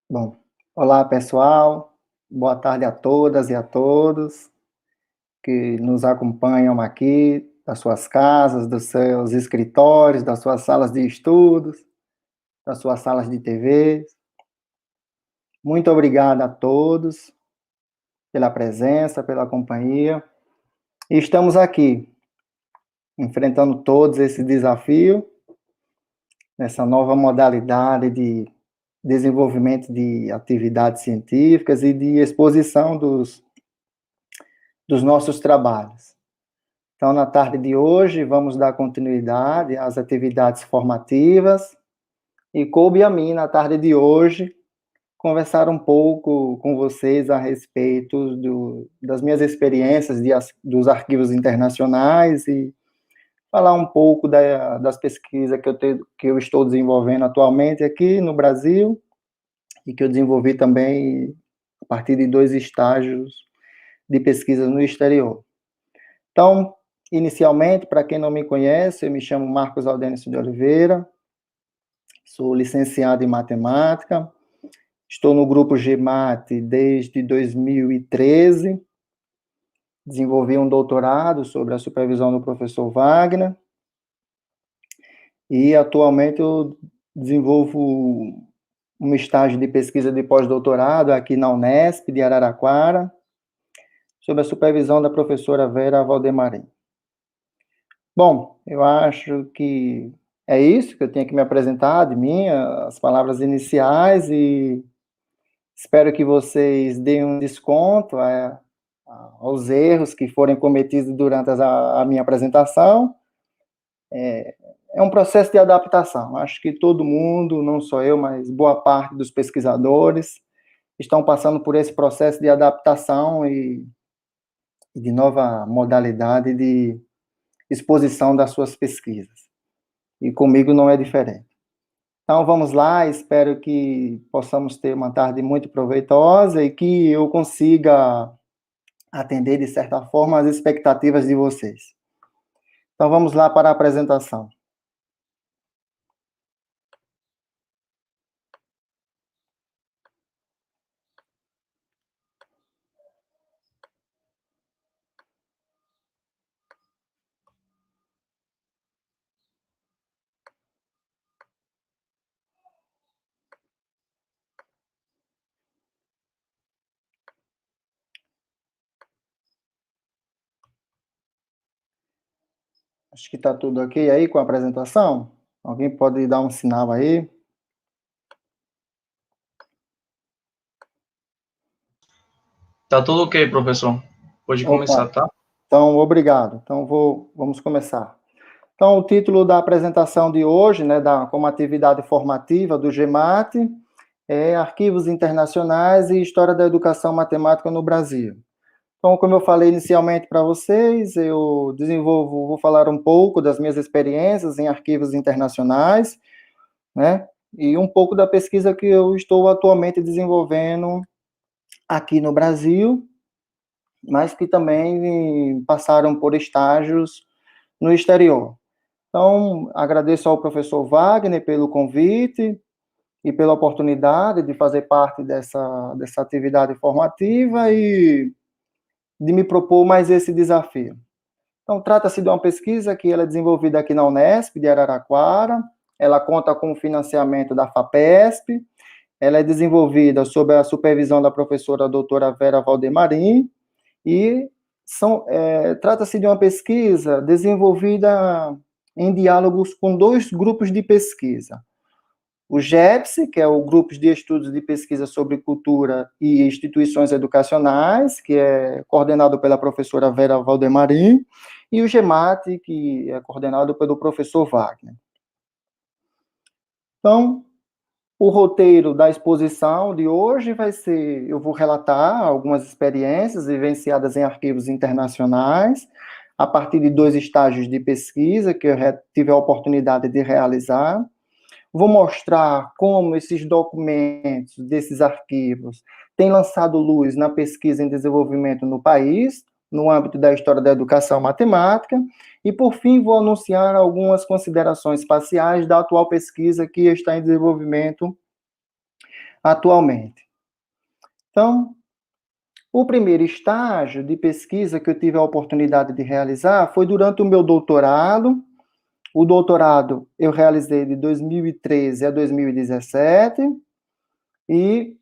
Bom, olá pessoal, boa tarde a todas e a todos que nos acompanham aqui das suas casas, dos seus escritórios, das suas salas de estudos, das suas salas de TV. Muito obrigado a todos pela presença, pela companhia. E estamos aqui, enfrentando todos esse desafio, nessa nova modalidade de desenvolvimento de atividades científicas e de exposição dos nossos trabalhos. Então, na tarde de hoje, vamos dar continuidade às atividades formativas e coube a mim, na tarde de hoje, conversar um pouco com vocês a respeito das minhas experiências dos arquivos internacionais e falar um pouco das pesquisas que eu estou desenvolvendo atualmente aqui no Brasil e que eu desenvolvi também a partir de 2 estágios de pesquisa no exterior. Então, inicialmente, para quem não me conhece, eu me chamo Marcos Aldêncio de Oliveira, sou licenciado em matemática, estou no grupo GMAT desde 2013, desenvolvi um doutorado sobre a supervisão do professor Wagner, e atualmente eu desenvolvo um estágio de pesquisa de pós-doutorado aqui na Unesp de Araraquara, sob a supervisão da professora Vera Valdemarim. Bom, eu acho que é isso que eu tenho que me apresentar de mim, as palavras iniciais, e espero que vocês deem um desconto aos erros que forem cometidos durante a minha apresentação. É um processo de adaptação. Acho que todo mundo, não só eu, mas boa parte dos pesquisadores, estão passando por esse processo de adaptação e de nova modalidade de exposição das suas pesquisas. E comigo não é diferente. Então, vamos lá, espero que possamos ter uma tarde muito proveitosa e que eu consiga atender, de certa forma, as expectativas de vocês. Então, vamos lá para a apresentação. Acho que está tudo ok aí com a apresentação? Alguém pode dar um sinal aí? Tá tudo ok, professor. Pode começar, tá? Então, obrigado. Então, vamos começar. Então, o título da apresentação de hoje, né, como atividade formativa do GMAT, é Arquivos Internacionais e História da Educação Matemática no Brasil. Então, como eu falei inicialmente para vocês, vou falar um pouco das minhas experiências em arquivos internacionais, né, e um pouco da pesquisa que eu estou atualmente desenvolvendo aqui no Brasil, mas que também passaram por estágios no exterior. Então, agradeço ao professor Wagner pelo convite e pela oportunidade de fazer parte dessa atividade formativa e de me propor mais esse desafio. Então, trata-se de uma pesquisa que ela é desenvolvida aqui na Unesp de Araraquara, ela conta com o financiamento da FAPESP, ela é desenvolvida sob a supervisão da professora doutora Vera Valdemarim, e trata-se de uma pesquisa desenvolvida em diálogos com 2 grupos de pesquisa. O GEPS, que é o Grupo de Estudos de Pesquisa sobre Cultura e Instituições Educacionais, que é coordenado pela professora Vera Valdemarim, e o GEMAT, que é coordenado pelo professor Wagner. Então, o roteiro da exposição de hoje vai ser, eu vou relatar algumas experiências vivenciadas em arquivos internacionais, a partir de 2 estágios de pesquisa que eu tive a oportunidade de realizar. Vou mostrar como esses documentos desses arquivos têm lançado luz na pesquisa em desenvolvimento no país, no âmbito da história da educação matemática, e, por fim, vou anunciar algumas considerações parciais da atual pesquisa que está em desenvolvimento atualmente. Então, o primeiro estágio de pesquisa que eu tive a oportunidade de realizar foi durante o meu doutorado. O doutorado eu realizei de 2013 a 2017, e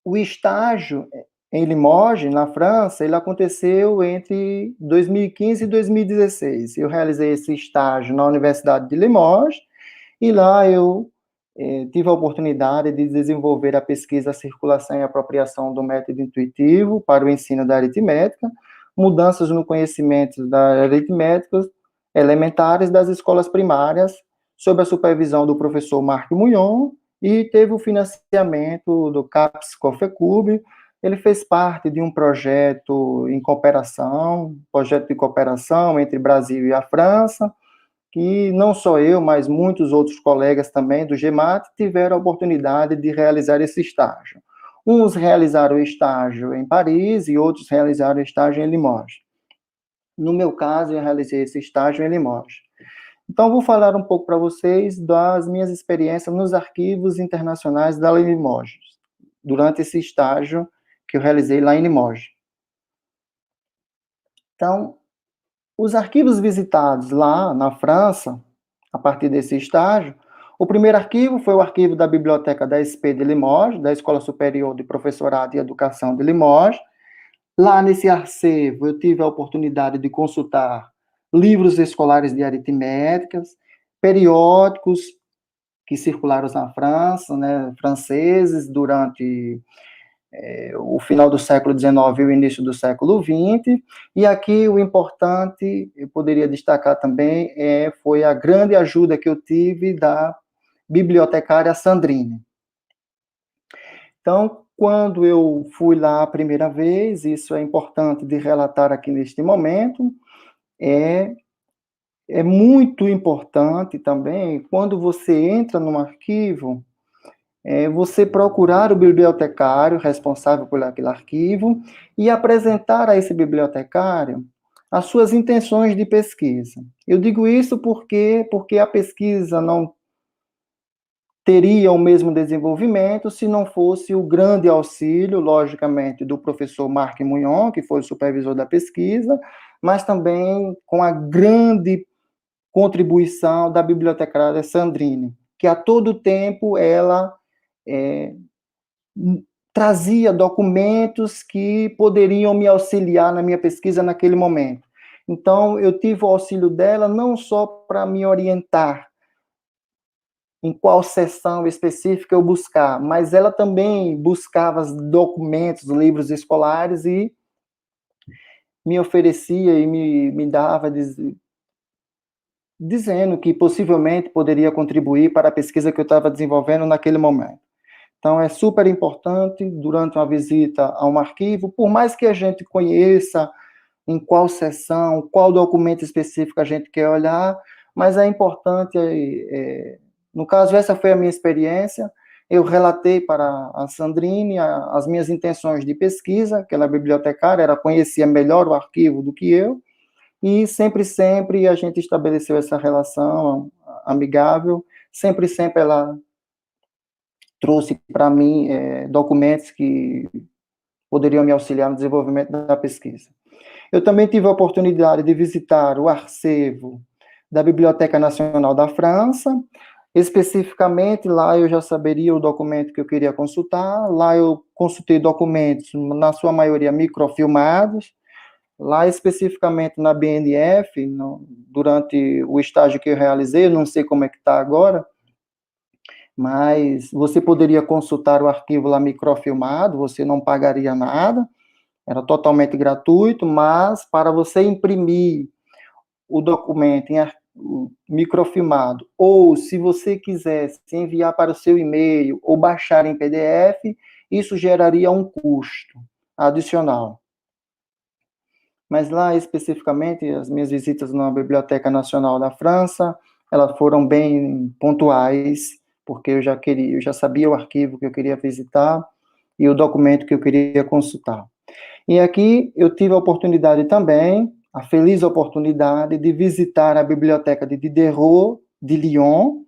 o estágio em Limoges, na França, ele aconteceu entre 2015 e 2016. Eu realizei esse estágio na Universidade de Limoges, e lá eu tive a oportunidade de desenvolver a pesquisa Circulação e Apropriação do Método Intuitivo para o ensino da aritmética, mudanças no conhecimento da aritmética elementares das escolas primárias, sob a supervisão do professor Marc Mugnon, e teve o financiamento do CAPES Cofecub. Ele fez parte de um projeto em cooperação, projeto de cooperação entre Brasil e a França, que não só eu, mas muitos outros colegas também do GEMAT tiveram a oportunidade de realizar esse estágio. Uns realizaram o estágio em Paris e outros realizaram o estágio em Limoges. No meu caso, eu realizei esse estágio em Limoges. Então, vou falar um pouco para vocês das minhas experiências nos arquivos internacionais da Limoges, durante esse estágio que eu realizei lá em Limoges. Então, os arquivos visitados lá na França, a partir desse estágio, o primeiro arquivo foi o arquivo da Biblioteca da SP de Limoges, da Escola Superior de Professorado e Educação de Limoges. Lá nesse acervo, eu tive a oportunidade de consultar livros escolares de aritméticas, periódicos que circularam na França, né, franceses, durante o final do século XIX e o início do século XX, e aqui o importante, eu poderia destacar também, foi a grande ajuda que eu tive da bibliotecária Sandrine. Então, quando eu fui lá a primeira vez, isso é importante de relatar aqui neste momento, é muito importante também, quando você entra num arquivo, você procurar o bibliotecário responsável por aquele arquivo e apresentar a esse bibliotecário as suas intenções de pesquisa. Eu digo isso porque a pesquisa não teria o mesmo desenvolvimento se não fosse o grande auxílio, logicamente, do professor Marc Mugnon, que foi o supervisor da pesquisa, mas também com a grande contribuição da bibliotecária Sandrine, que a todo tempo ela trazia documentos que poderiam me auxiliar na minha pesquisa naquele momento. Então, eu tive o auxílio dela não só para me orientar em qual seção específica eu buscar, mas ela também buscava os documentos, livros escolares e me oferecia e me dava, dizendo que possivelmente poderia contribuir para a pesquisa que eu estava desenvolvendo naquele momento. Então, é super importante, durante uma visita a um arquivo, por mais que a gente conheça em qual seção, qual documento específico a gente quer olhar, mas é importante, no caso, essa foi a minha experiência, eu relatei para a Sandrine as minhas intenções de pesquisa, que ela é bibliotecária, ela conhecia melhor o arquivo do que eu, e sempre a gente estabeleceu essa relação amigável, sempre ela trouxe para mim documentos que poderiam me auxiliar no desenvolvimento da pesquisa. Eu também tive a oportunidade de visitar o acervo da Biblioteca Nacional da França. Especificamente, lá eu já saberia o documento que eu queria consultar. Lá eu consultei documentos, na sua maioria microfilmados. Lá, especificamente na BNF, durante o estágio que eu realizei, eu não sei como é que está agora, mas você poderia consultar o arquivo lá microfilmado, você não pagaria nada, era totalmente gratuito, mas para você imprimir o documento microfilmado, ou se você quisesse enviar para o seu e-mail ou baixar em PDF, isso geraria um custo adicional. Mas lá, especificamente, as minhas visitas na Biblioteca Nacional da França, elas foram bem pontuais, porque eu já sabia o arquivo que eu queria visitar e o documento que eu queria consultar. E aqui eu tive a oportunidade também, a feliz oportunidade de visitar a biblioteca de Diderot, de Lyon.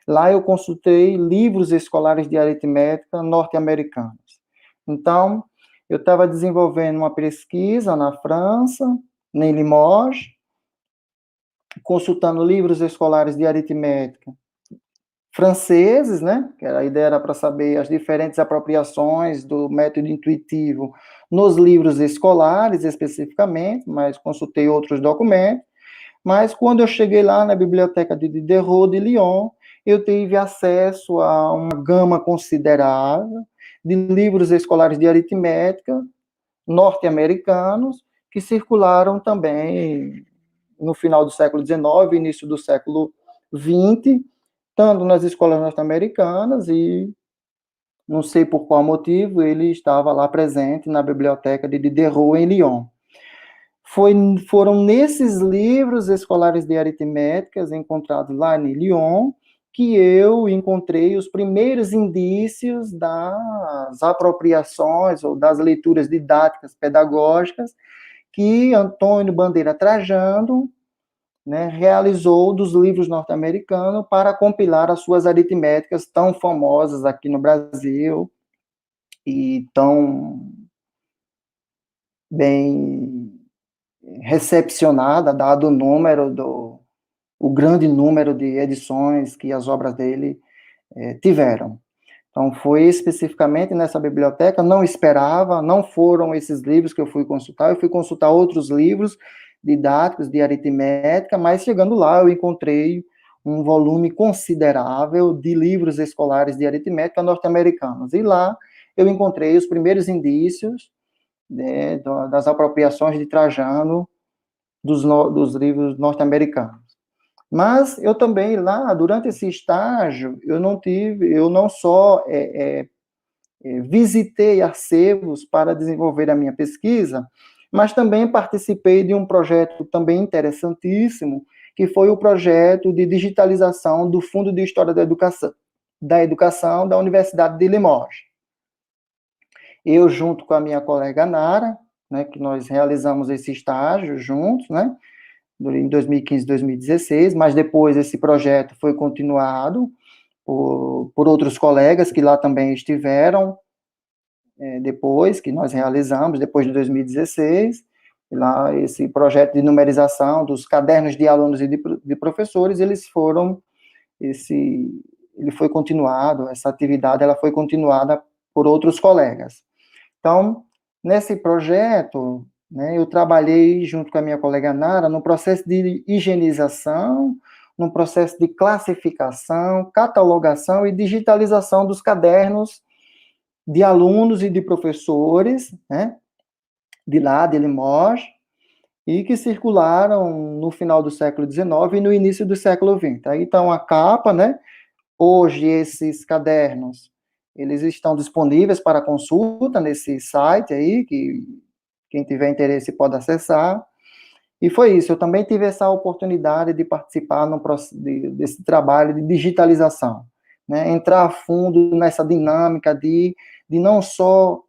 Lá eu consultei livros escolares de aritmética norte-americanos. Então, eu estava desenvolvendo uma pesquisa na França, em Limoges, consultando livros escolares de aritmética franceses, né? Que a ideia era para saber as diferentes apropriações do método intuitivo nos livros escolares, especificamente, mas consultei outros documentos. Mas quando eu cheguei lá na biblioteca de Diderot de Lyon, eu tive acesso a uma gama considerável de livros escolares de aritmética norte-americanos que circularam também no final do século XIX, início do século XX, tanto nas escolas norte-americanas e não sei por qual motivo ele estava lá presente na biblioteca de Diderot em Lyon. Foram nesses livros escolares de aritméticas encontrados lá em Lyon que eu encontrei os primeiros indícios das apropriações ou das leituras didáticas pedagógicas que Antônio Bandeira Trajano, né, realizou dos livros norte-americanos para compilar as suas aritméticas tão famosas aqui no Brasil e tão bem recepcionada, dado o grande número de edições que as obras dele tiveram. Então, foi especificamente nessa biblioteca, não esperava, não foram esses livros que eu fui consultar outros livros didáticos de aritmética, mas chegando lá eu encontrei um volume considerável de livros escolares de aritmética norte-americanos. E lá eu encontrei os primeiros indícios, né, das apropriações de Trajano dos livros norte-americanos. Mas eu também lá, durante esse estágio, eu não só visitei acervos para desenvolver a minha pesquisa, mas também participei de um projeto também interessantíssimo, que foi o projeto de digitalização do Fundo de História da Educação da Universidade de Limoges. Eu, junto com a minha colega Nara, né, que nós realizamos esse estágio juntos, né, em 2015 e 2016, mas depois esse projeto foi continuado por outros colegas que lá também estiveram, depois que nós realizamos, depois de 2016, lá esse projeto de numerização dos cadernos de alunos e de professores, ele foi continuado, essa atividade ela foi continuada por outros colegas. Então, nesse projeto, né, eu trabalhei junto com a minha colega Nara no processo de higienização, no processo de classificação, catalogação e digitalização dos cadernos de alunos e de professores, né, de lá, de Limoges, e que circularam no final do século XIX e no início do século XX. Aí então a capa, né, hoje esses cadernos, eles estão disponíveis para consulta nesse site aí, que quem tiver interesse pode acessar. E foi isso, eu também tive essa oportunidade de participar desse trabalho de digitalização, né? Entrar a fundo nessa dinâmica de não só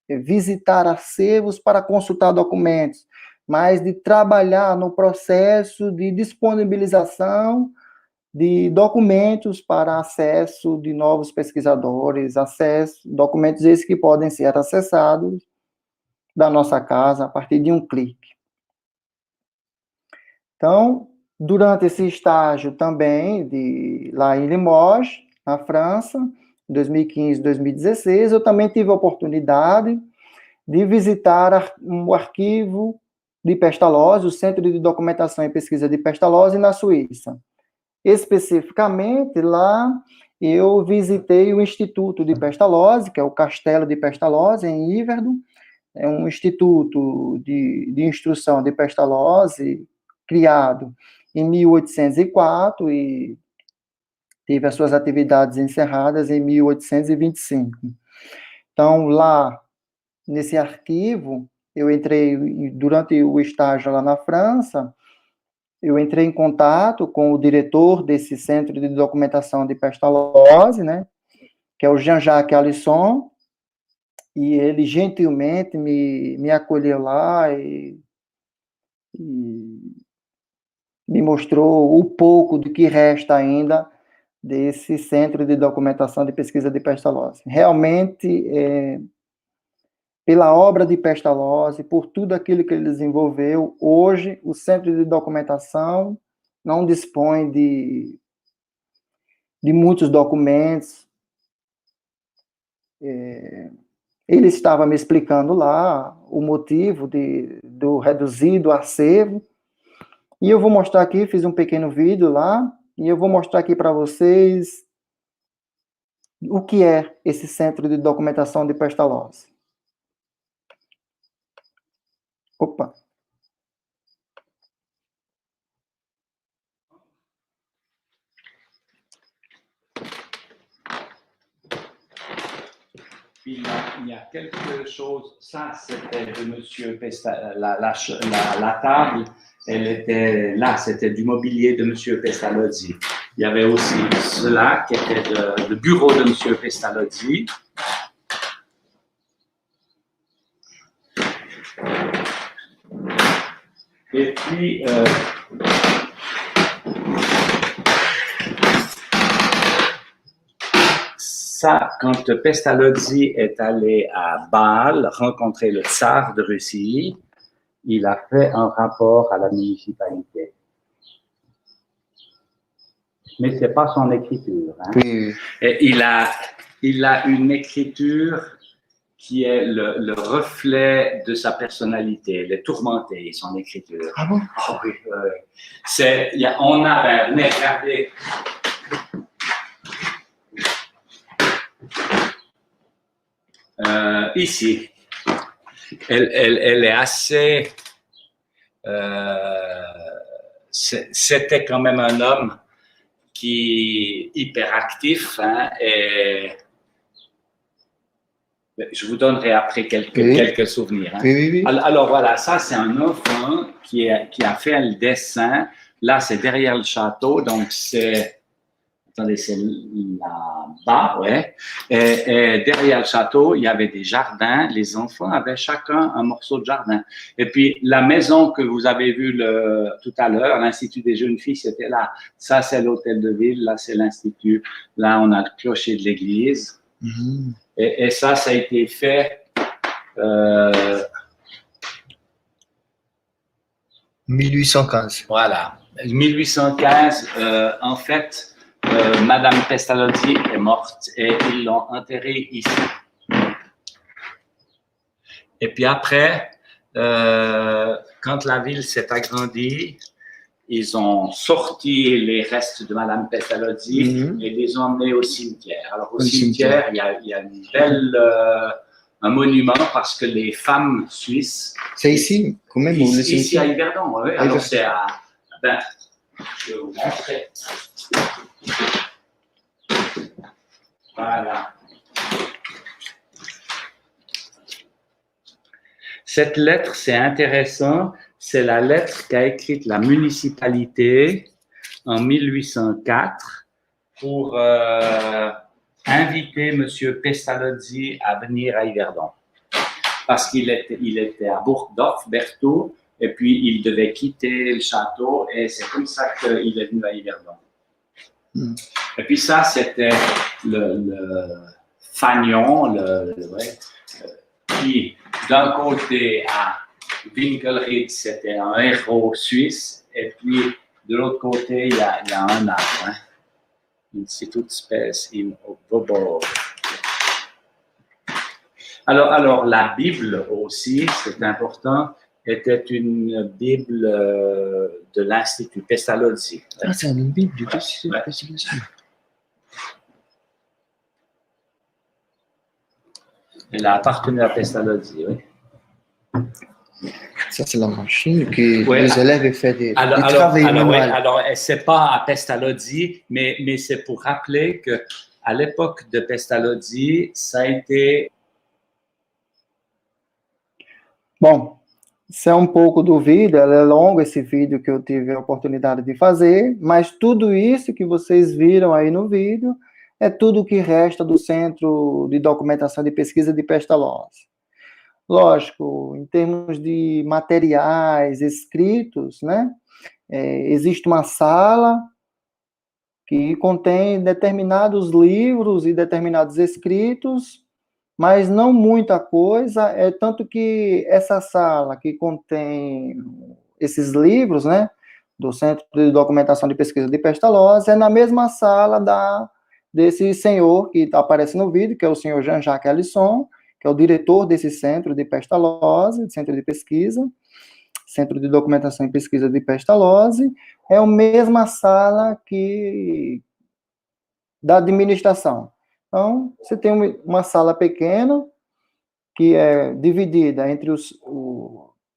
visitar acervos para consultar documentos, mas de trabalhar no processo de disponibilização de documentos para acesso de novos pesquisadores, documentos esses que podem ser acessados da nossa casa a partir de um clique. Então, durante esse estágio também, lá em Limoges, na França, em 2015, 2016, eu também tive a oportunidade de visitar um arquivo de Pestalozzi, o Centro de Documentação e Pesquisa de Pestalozzi, na Suíça. Especificamente, lá eu visitei o Instituto de Pestalozzi, que é o Castelo de Pestalozzi, em Yverdon. É um instituto de instrução de Pestalozzi, criado em 1804 e teve as suas atividades encerradas em 1825. Então, lá, nesse arquivo, eu entrei, durante o estágio lá na França, eu entrei em contato com o diretor desse Centro de Documentação de Pestalozzi, né, que é o Jean-Jacques Alisson, e ele gentilmente me acolheu lá e me mostrou o pouco do que resta ainda desse Centro de Documentação de Pesquisa de Pestalozzi. Realmente, pela obra de Pestalozzi, por tudo aquilo que ele desenvolveu, hoje o Centro de Documentação não dispõe de muitos documentos. Ele estava me explicando lá o motivo do reduzido acervo, e eu vou mostrar aqui, fiz um pequeno vídeo lá, e eu vou mostrar aqui para vocês o que é esse Centro de Documentação de Pestalozzi. Opa! Il y a quelque chose, ça c'était de Monsieur Pestalozzi, la table, elle était là, c'était du mobilier de Monsieur Pestalozzi. Il y avait aussi cela qui était le bureau de Monsieur Pestalozzi. Et puis, ça, quand Pestalozzi est allé à Bâle rencontrer le tsar de Russie, il a fait un rapport à la municipalité. Mais ce n'est pas son écriture. Hein. Oui. Et il a une écriture qui est le reflet de sa personnalité. Elle est tourmentée, son écriture. Ah bon? Oh, oui, on a, regardez. Ici, elle est assez. C'était quand même un homme qui est hyperactif, hein, et je vous donnerai après quelques souvenirs. Hein. Oui. Alors voilà, ça c'est un enfant qui a fait le dessin. Là, c'est derrière le château, donc c'est. Attendez, c'est là-bas, ouais. Et derrière le château, il y avait des jardins. Les enfants avaient chacun un morceau de jardin. Et puis, la maison que vous avez vue tout à l'heure, l'Institut des jeunes filles, c'était là. Ça, c'est l'hôtel de ville. Là, c'est l'Institut. Là, on a le clocher de l'église. Mm-hmm. Et ça a été fait... 1815. Voilà. 1815, en fait... Madame Pestalozzi est morte et ils l'ont enterrée ici. Et puis après, quand la ville s'est agrandie, ils ont sorti les restes de Madame Pestalozzi et les ont emmenés au cimetière. Alors au cimetière, il y a une belle, un monument parce que les femmes suisses... C'est ici, quand même, ici à Yverdon, oui. Alors c'est à... je vais vous montrer. Voilà. Cette lettre, c'est intéressant. C'est la lettre qu'a écrite la municipalité en 1804 pour inviter M. Pestalozzi à venir à Yverdon. Parce qu'il était à Burgdorf, Berthaud, et puis il devait quitter le château, et c'est comme ça qu'il est venu à Yverdon. Et puis ça, c'était le fanion, qui d'un côté à Winkelried, c'était un héros suisse, et puis de l'autre côté, il y a un arbre, Institutspes in Obobo. Alors, la Bible aussi, c'est important, était une Bible de l'Institut Pestalozzi. Ah, c'est une Bible du Pestalozzi. Ouais. Elle a appartenu à Pestalozzi, oui. Ça, c'est la machine que les élèves font des travaux manuels. Alors, c'est pas à Pestalozzi, mais c'est pour rappeler qu'à l'époque de Pestalozzi, ça a été... Bom, isso é um pouco do vídeo, é longo esse vídeo que eu tive a oportunidade de fazer, mas tudo isso que vocês viram aí no vídeo é tudo que resta do Centro de Documentação e Pesquisa de Pestalozzi. Lógico, em termos de materiais escritos, né, existe uma sala que contém determinados livros e determinados escritos, mas não muita coisa, tanto que essa sala que contém esses livros, né, do Centro de Documentação de Pesquisa de Pestalozzi, é na mesma sala desse senhor que aparece no vídeo, que é o senhor Jean-Jacques Alisson, que é o diretor desse centro de Pestalozzi, centro de pesquisa, Centro de Documentação e Pesquisa de Pestalozzi, é a mesma sala da administração. Então, você tem uma sala pequena, que é dividida entre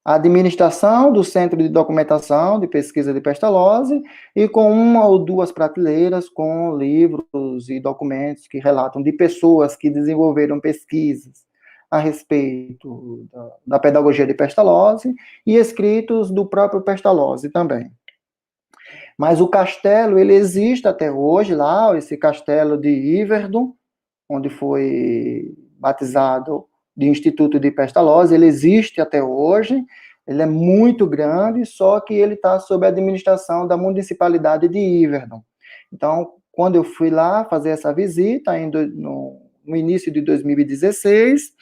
a administração do Centro de Documentação de Pesquisa de Pestalozzi, e com uma ou duas prateleiras com livros e documentos que relatam de pessoas que desenvolveram pesquisas a respeito da pedagogia de Pestalozzi, e escritos do próprio Pestalozzi também. Mas o castelo, ele existe até hoje lá, esse castelo de Yverdon, onde foi batizado de Instituto de Pestalozzi, ele existe até hoje, ele é muito grande, só que ele está sob a administração da municipalidade de Yverdon. Então, quando eu fui lá fazer essa visita, no início de 2016,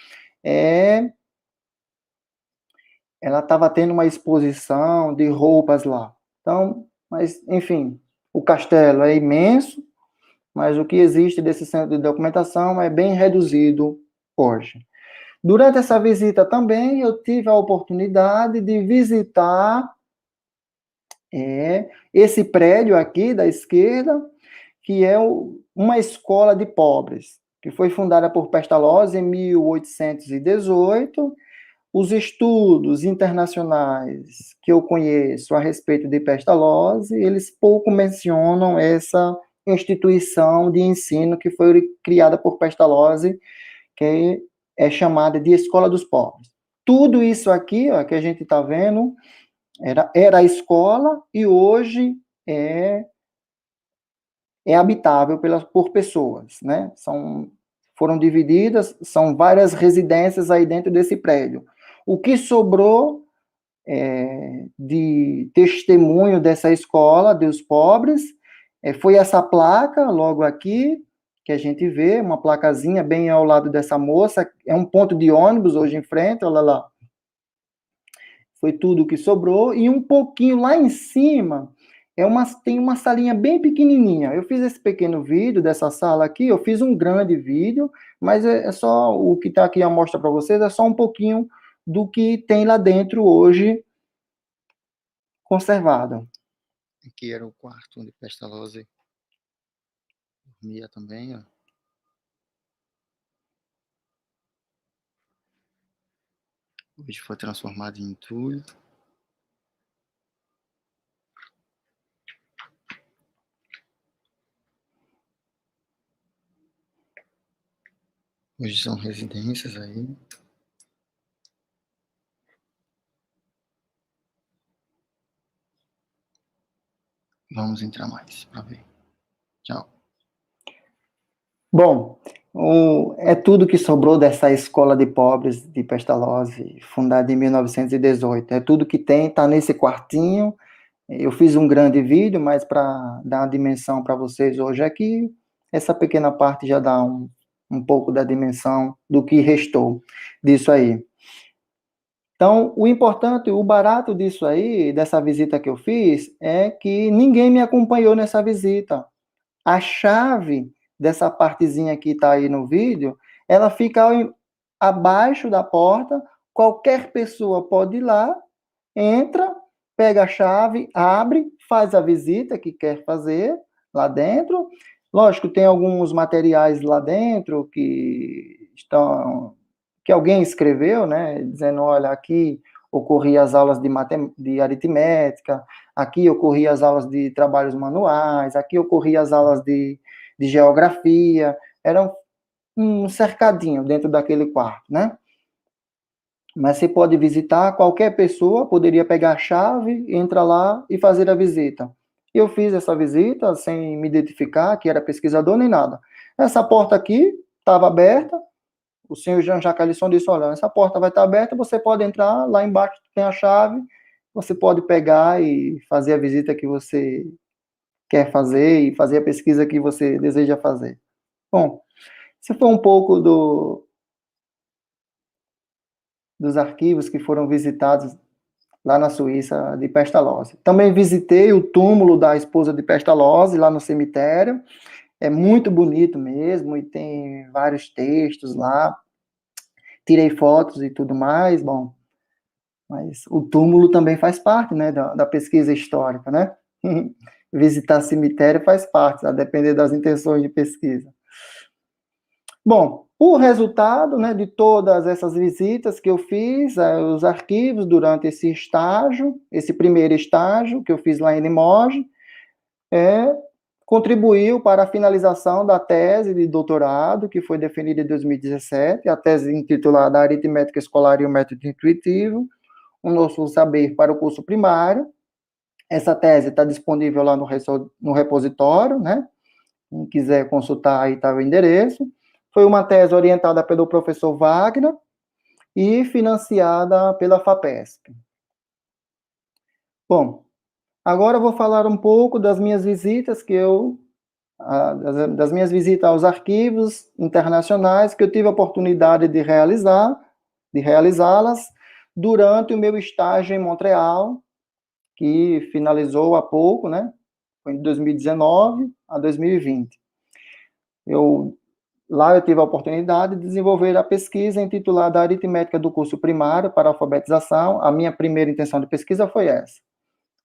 ela estava tendo uma exposição de roupas lá. Então, mas, enfim, o castelo é imenso, mas o que existe desse centro de documentação é bem reduzido hoje. Durante essa visita também, eu tive a oportunidade de visitar esse prédio aqui da esquerda, que é uma escola de pobres, que foi fundada por Pestalozzi em 1818. Os estudos internacionais que eu conheço a respeito de Pestalozzi, eles pouco mencionam essa instituição de ensino que foi criada por Pestalozzi, que é chamada de Escola dos Pobres. Tudo isso aqui, ó, que a gente está vendo, era a escola, e hoje é habitável por pessoas, né? Foram divididas, são várias residências aí dentro desse prédio. O que sobrou de testemunho dessa escola dos pobres foi essa placa, logo aqui, que a gente vê, uma placazinha bem ao lado dessa moça, é um ponto de ônibus hoje em frente, olha lá. Foi tudo que sobrou, e um pouquinho lá em cima, tem uma salinha bem pequenininha. Eu fiz esse pequeno vídeo dessa sala aqui, eu fiz um grande vídeo, mas é só o que está aqui a mostra para vocês, é só um pouquinho do que tem lá dentro hoje conservado. Aqui era o quarto onde Pestalozzi dormia também, ó. Hoje foi transformado em entulho. Hoje são residências aí. Vamos entrar mais para ver. Tchau. Bom, É tudo que sobrou dessa escola de pobres de Pestalozzi, fundada em 1918. É tudo que tem, está nesse quartinho. Eu fiz um grande vídeo, mas para dar uma dimensão para vocês hoje aqui, essa pequena parte já dá um pouco da dimensão do que restou disso aí. Então, o importante, o barato disso aí, dessa visita que eu fiz, é que ninguém me acompanhou nessa visita. A chave dessa partezinha que está aí no vídeo, ela fica abaixo da porta, qualquer pessoa pode ir lá, entra, pega a chave, abre, faz a visita que quer fazer lá dentro. Lógico, tem alguns materiais lá dentro que alguém escreveu, né, dizendo, olha, aqui ocorria as aulas de aritmética, aqui ocorria as aulas de trabalhos manuais, aqui ocorria as aulas de geografia, era um cercadinho dentro daquele quarto, né? Mas você pode visitar, qualquer pessoa poderia pegar a chave, entrar lá e fazer a visita. Eu fiz essa visita sem me identificar, que era pesquisador nem nada. Essa porta aqui estava aberta, o senhor Jean Jacques Alisson disse, olha, essa porta vai estar aberta, você pode entrar, lá embaixo tem a chave, você pode pegar e fazer a visita que você quer fazer e fazer a pesquisa que você deseja fazer. Bom, esse foi um pouco dos arquivos que foram visitados lá na Suíça de Pestalozzi. Também visitei o túmulo da esposa de Pestalozzi lá no cemitério. É muito bonito mesmo e tem vários textos lá. Tirei fotos e tudo mais, bom. Mas o túmulo também faz parte, né, da pesquisa histórica, né? Visitar cemitério faz parte, a depender das intenções de pesquisa. Bom, o resultado, né, de todas essas visitas que eu fiz, os arquivos durante esse estágio, esse primeiro estágio que eu fiz lá em Limoges, contribuiu para a finalização da tese de doutorado, que foi defendida em 2017, a tese intitulada Aritmética Escolar e o Método Intuitivo, um novo saber para o curso primário. Essa tese está disponível lá no repositório, né? Quem quiser consultar, aí está o endereço. Foi uma tese orientada pelo professor Wagner e financiada pela FAPESP. Bom, agora eu vou falar um pouco das minhas visitas das minhas visitas aos arquivos internacionais que eu tive a oportunidade de realizá-las durante o meu estágio em Montreal, que finalizou há pouco, né? Foi em 2019 a 2020. Lá eu tive a oportunidade de desenvolver a pesquisa intitulada Aritmética do Curso Primário para Alfabetização. A minha primeira intenção de pesquisa foi essa.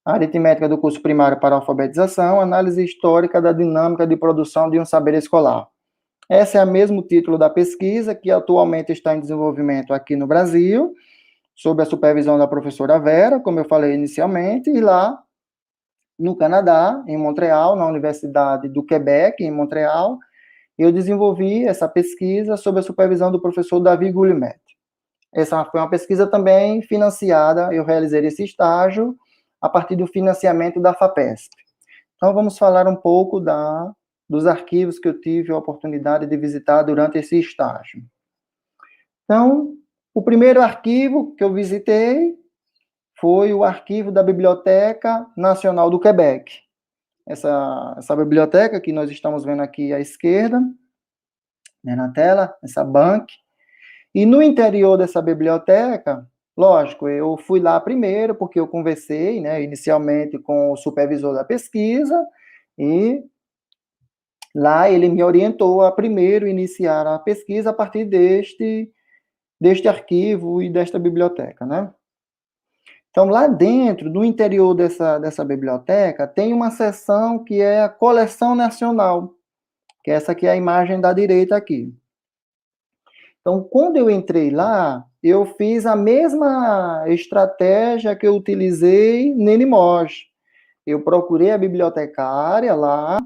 Aritmética do Curso Primário para Alfabetização, análise histórica da dinâmica de produção de um saber escolar. Esse é o mesmo título da pesquisa, que atualmente está em desenvolvimento aqui no Brasil, sob a supervisão da professora Vera, como eu falei inicialmente, e lá no Canadá, em Montreal, na Universidade do Quebec, em Montreal, eu desenvolvi essa pesquisa sob a supervisão do professor Davi Guillemette. Essa foi uma pesquisa também financiada, eu realizei esse estágio a partir do financiamento da FAPESP. Então, vamos falar um pouco dos arquivos que eu tive a oportunidade de visitar durante esse estágio. Então, o primeiro arquivo que eu visitei foi o arquivo da Biblioteca Nacional do Quebec. Essa biblioteca que nós estamos vendo aqui à esquerda, né, na tela, essa banca. E no interior dessa biblioteca, lógico, eu fui lá primeiro, porque eu conversei, né, inicialmente com o supervisor da pesquisa, e lá ele me orientou a primeiro iniciar a pesquisa a partir deste arquivo e desta biblioteca, né? Então, lá dentro, no interior dessa biblioteca, tem uma seção que é a Coleção Nacional, que essa aqui é a imagem da direita aqui. Então, quando eu entrei lá, eu fiz a mesma estratégia que eu utilizei em Limoges. Eu procurei a bibliotecária lá,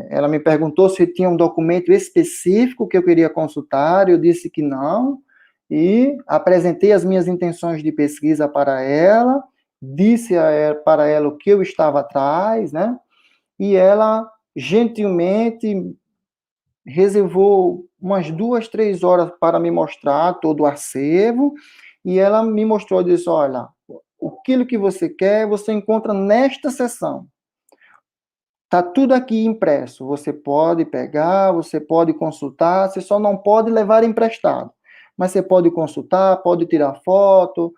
ela me perguntou se tinha um documento específico que eu queria consultar, eu disse que não, e apresentei as minhas intenções de pesquisa para ela, disse para ela o que eu estava atrás, né? E ela gentilmente reservou umas 2, 3 horas para me mostrar todo o acervo, e ela me mostrou, disse, olha, aquilo que você quer, você encontra nesta seção. Está tudo aqui impresso, você pode pegar, você pode consultar, você só não pode levar emprestado. Mas você pode consultar, pode tirar foto.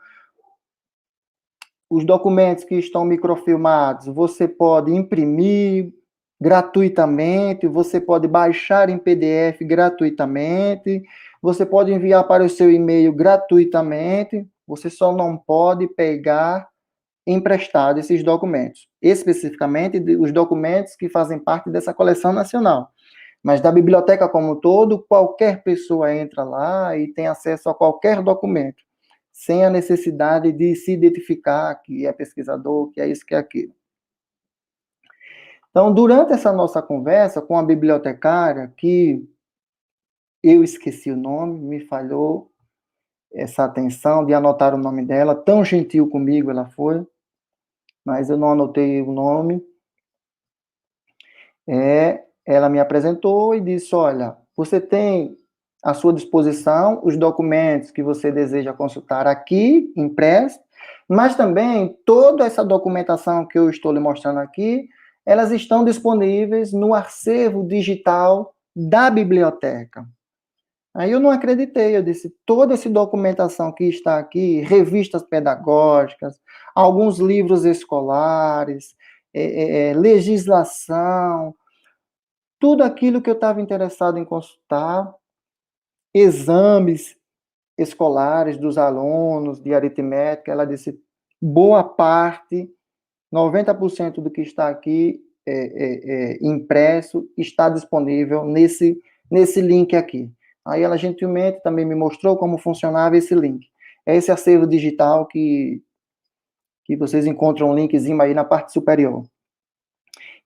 Os documentos que estão microfilmados, você pode imprimir gratuitamente, você pode baixar em PDF gratuitamente, você pode enviar para o seu e-mail gratuitamente, você só não pode pegar emprestado esses documentos, especificamente os documentos que fazem parte dessa coleção nacional. Mas da biblioteca como um todo, qualquer pessoa entra lá e tem acesso a qualquer documento, sem a necessidade de se identificar que é pesquisador, que é isso, que é aquilo. Então, durante essa nossa conversa com a bibliotecária, que eu esqueci o nome, me falhou essa atenção de anotar o nome dela, tão gentil comigo ela foi, mas eu não anotei o nome. Ela me apresentou e disse, olha, você tem à sua disposição os documentos que você deseja consultar aqui, impresso, mas também toda essa documentação que eu estou lhe mostrando aqui, elas estão disponíveis no acervo digital da biblioteca. Aí eu não acreditei, eu disse, toda essa documentação que está aqui, revistas pedagógicas, alguns livros escolares, legislação, tudo aquilo que eu estava interessado em consultar, exames escolares dos alunos, de aritmética, ela disse, boa parte, 90% do que está aqui impresso, está disponível nesse link aqui. Aí ela gentilmente também me mostrou como funcionava esse link. É esse acervo digital que vocês encontram um linkzinho aí na parte superior.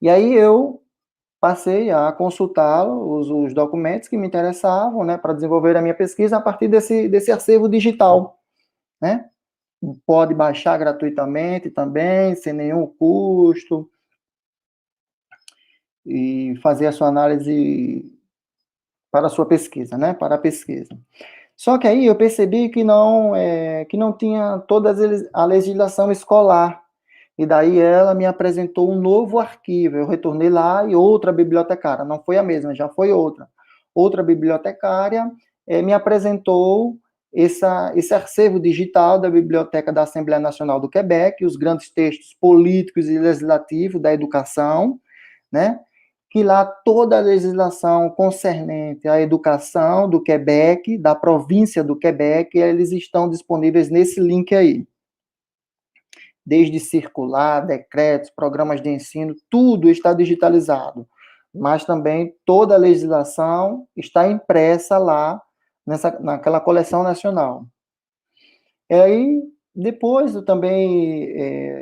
E aí eu passei a consultar os documentos que me interessavam, né, para desenvolver a minha pesquisa a partir desse acervo digital, né? Pode baixar gratuitamente também, sem nenhum custo, e fazer a sua análise para a sua pesquisa, né, para a pesquisa. Só que aí eu percebi que não tinha toda a legislação escolar, e daí ela me apresentou um novo arquivo, eu retornei lá e outra bibliotecária, não foi a mesma, já foi outra bibliotecária me apresentou esse acervo digital da Biblioteca da Assembleia Nacional do Quebec, os grandes textos políticos e legislativos da educação, né, que lá toda a legislação concernente à educação do Quebec, da província do Quebec, eles estão disponíveis nesse link aí. Desde circular, decretos, programas de ensino, tudo está digitalizado. Mas também toda a legislação está impressa lá, naquela coleção nacional. E aí, depois eu também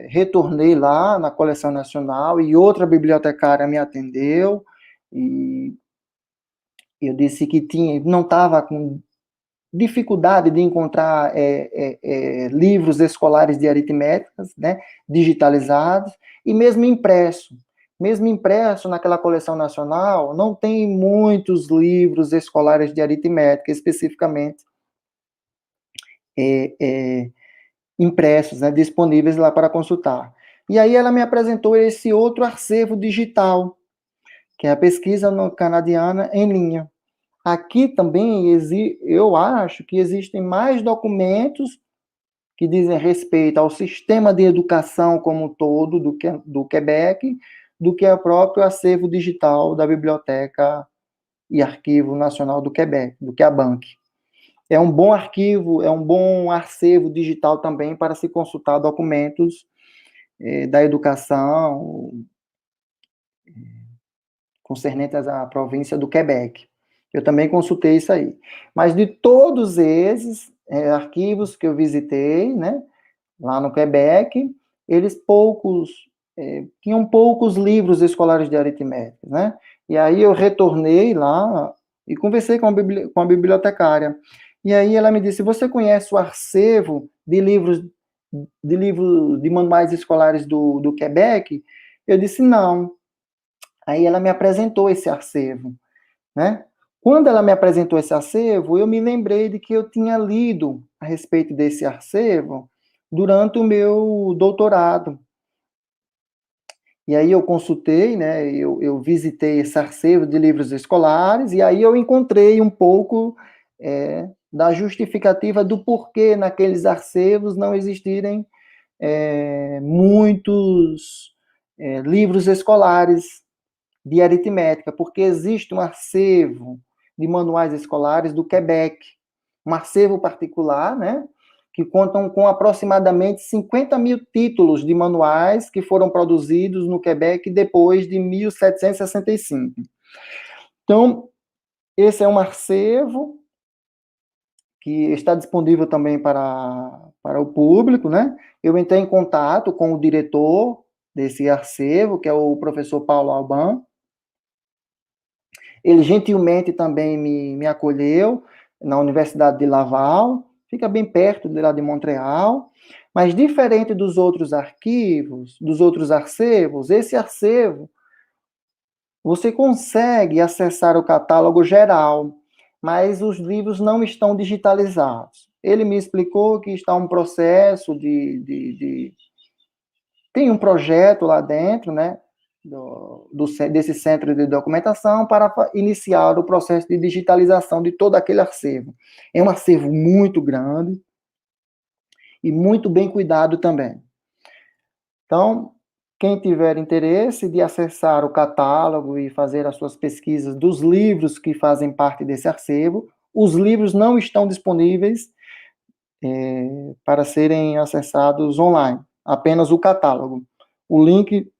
retornei lá na coleção nacional e outra bibliotecária me atendeu e eu disse que não estava com dificuldade de encontrar livros escolares de aritméticas, né, digitalizados, e mesmo impresso naquela coleção nacional, não tem muitos livros escolares de aritmética, especificamente impressos, né, disponíveis lá para consultar. E aí ela me apresentou esse outro acervo digital, que é a pesquisa canadiana em linha. Aqui também eu acho que existem mais documentos que dizem respeito ao sistema de educação como um todo do Quebec, do que o próprio acervo digital da Biblioteca e Arquivo Nacional do Quebec, do que a BANC. É um bom arquivo, é um bom acervo digital também para se consultar documentos da educação concernentes à província do Quebec. Eu também consultei isso aí. Mas de todos esses arquivos que eu visitei, né, lá no Quebec, eles tinham poucos livros escolares de aritmética, né? E aí eu retornei lá e conversei com a bibliotecária. E aí ela me disse, você conhece o acervo de livros de manuais escolares do Quebec? Eu disse, não. Aí ela me apresentou esse acervo. né? Quando ela me apresentou esse acervo, eu me lembrei de que eu tinha lido a respeito desse acervo durante o meu doutorado. E aí eu consultei, né, eu visitei esse acervo de livros escolares, e aí eu encontrei um pouco da justificativa do porquê naqueles acervos não existirem muitos livros escolares de aritmética, porque existe um acervo de manuais escolares do Quebec, um acervo particular, né, que contam com aproximadamente 50 mil títulos de manuais que foram produzidos no Quebec depois de 1765. Então, esse é um acervo que está disponível também para o público, né? Eu entrei em contato com o diretor desse acervo, que é o professor Paulo Alban. Ele gentilmente também me acolheu na Universidade de Laval, fica bem perto de lá de Montreal, mas diferente dos outros arquivos, dos outros acervos, esse acervo, você consegue acessar o catálogo geral, mas os livros não estão digitalizados. Ele me explicou que está um processo tem um projeto lá dentro, né, desse centro de documentação para iniciar o processo de digitalização de todo aquele acervo. É um acervo muito grande e muito bem cuidado também. Então, quem tiver interesse de acessar o catálogo e fazer as suas pesquisas dos livros que fazem parte desse acervo, os livros não estão disponíveis para serem acessados online, apenas o catálogo. O link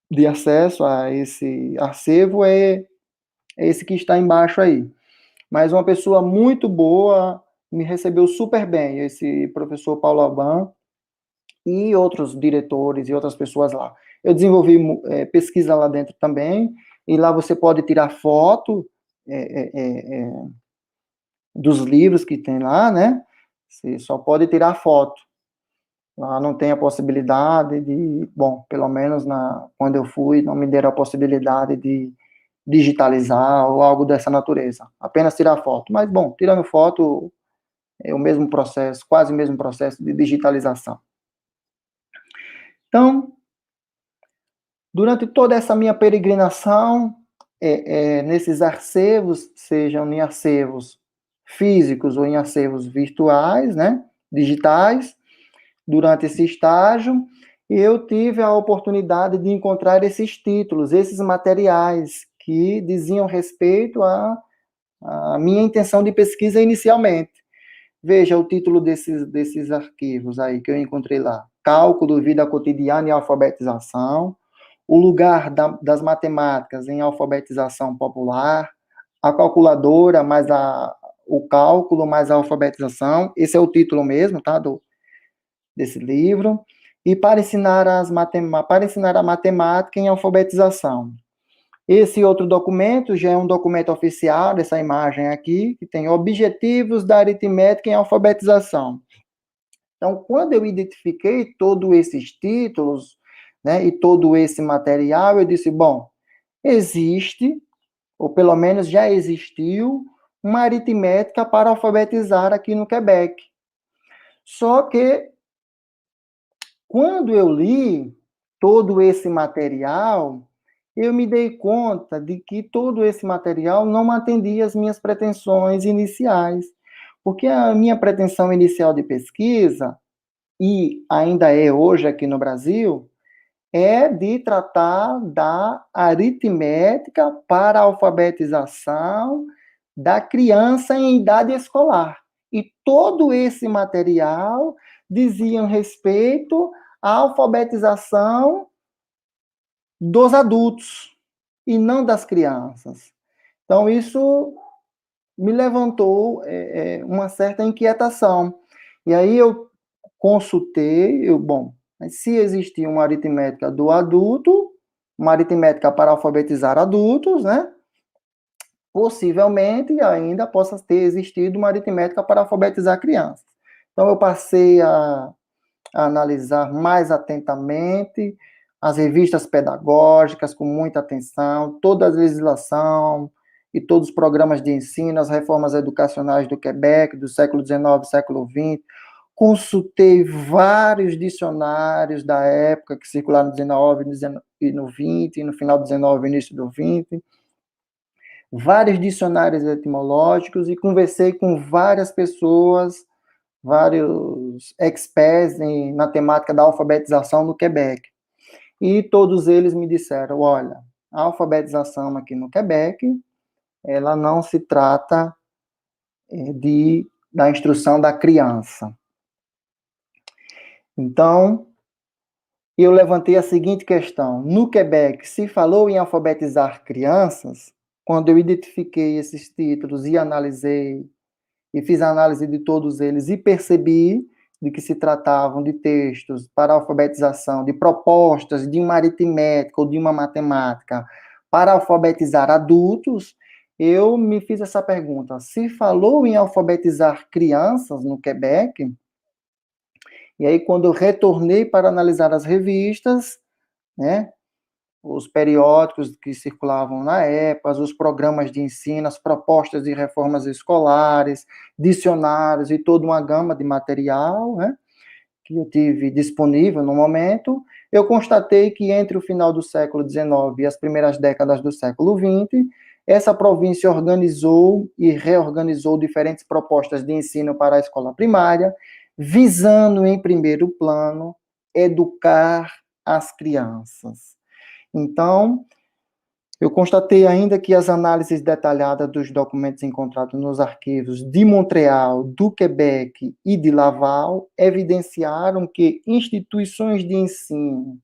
de acesso a esse acervo é esse que está embaixo aí. Mas uma pessoa muito boa, me recebeu super bem, esse professor Paulo Alban e outros diretores e outras pessoas lá. Eu desenvolvi pesquisa lá dentro também, e lá você pode tirar foto dos livros que tem lá, né? Você só pode tirar foto. Lá não tem a possibilidade de, bom, pelo menos quando eu fui, não me deram a possibilidade de digitalizar ou algo dessa natureza. Apenas tirar foto. Mas, bom, tirando foto é o mesmo processo, quase o mesmo processo de digitalização. Então, durante toda essa minha peregrinação, nesses acervos, sejam em acervos físicos ou em acervos virtuais, né, digitais, durante esse estágio, eu tive a oportunidade de encontrar esses títulos, esses materiais que diziam respeito à minha intenção de pesquisa inicialmente. Veja o título desses arquivos aí que eu encontrei lá. Cálculo, vida cotidiana e alfabetização, o lugar das matemáticas em alfabetização popular, a calculadora mais o cálculo mais a alfabetização, esse é o título mesmo, tá, desse livro, e para ensinar a matemática em alfabetização. Esse outro documento já é um documento oficial, essa imagem aqui, que tem objetivos da aritmética em alfabetização. Então, quando eu identifiquei todos esses títulos, né, e todo esse material, eu disse, bom, existe, ou pelo menos já existiu, uma aritmética para alfabetizar aqui no Quebec. Só que, quando eu li todo esse material, eu me dei conta de que todo esse material não atendia às minhas pretensões iniciais. Porque a minha pretensão inicial de pesquisa, e ainda é hoje aqui no Brasil, é de tratar da aritmética para a alfabetização da criança em idade escolar. E todo esse material dizia respeito à alfabetização dos adultos e não das crianças. Então, isso me levantou uma certa inquietação. E aí eu consultei, bom, se existia uma aritmética do adulto, uma aritmética para alfabetizar adultos, né? Possivelmente ainda possa ter existido uma aritmética para alfabetizar crianças. Então, eu passei a analisar mais atentamente as revistas pedagógicas, com muita atenção, toda a legislação e todos os programas de ensino, as reformas educacionais do Quebec, do século XIX, século XX. Consultei vários dicionários da época que circularam no XIX e no XX, e no final do XIX e início do XX, vários dicionários etimológicos, e conversei com várias pessoas, vários experts na temática da alfabetização no Quebec. E todos eles me disseram, olha, a alfabetização aqui no Quebec, ela não se trata da instrução da criança. Então, eu levantei a seguinte questão. No Quebec, se falou em alfabetizar crianças, quando eu identifiquei esses títulos e analisei, e fiz a análise de todos eles, e percebi de que se tratavam de textos para alfabetização, de propostas de uma aritmética ou de uma matemática para alfabetizar adultos, eu me fiz essa pergunta. Se falou em alfabetizar crianças no Quebec, e aí quando eu retornei para analisar as revistas, né, os periódicos que circulavam na época, os programas de ensino, as propostas de reformas escolares, dicionários e toda uma gama de material, né, que eu tive disponível no momento, eu constatei que entre o final do século XIX e as primeiras décadas do século XX, essa província organizou e reorganizou diferentes propostas de ensino para a escola primária, visando, em primeiro plano, educar as crianças. Então, eu constatei ainda que as análises detalhadas dos documentos encontrados nos arquivos de Montreal, do Quebec e de Laval evidenciaram que instituições de ensino,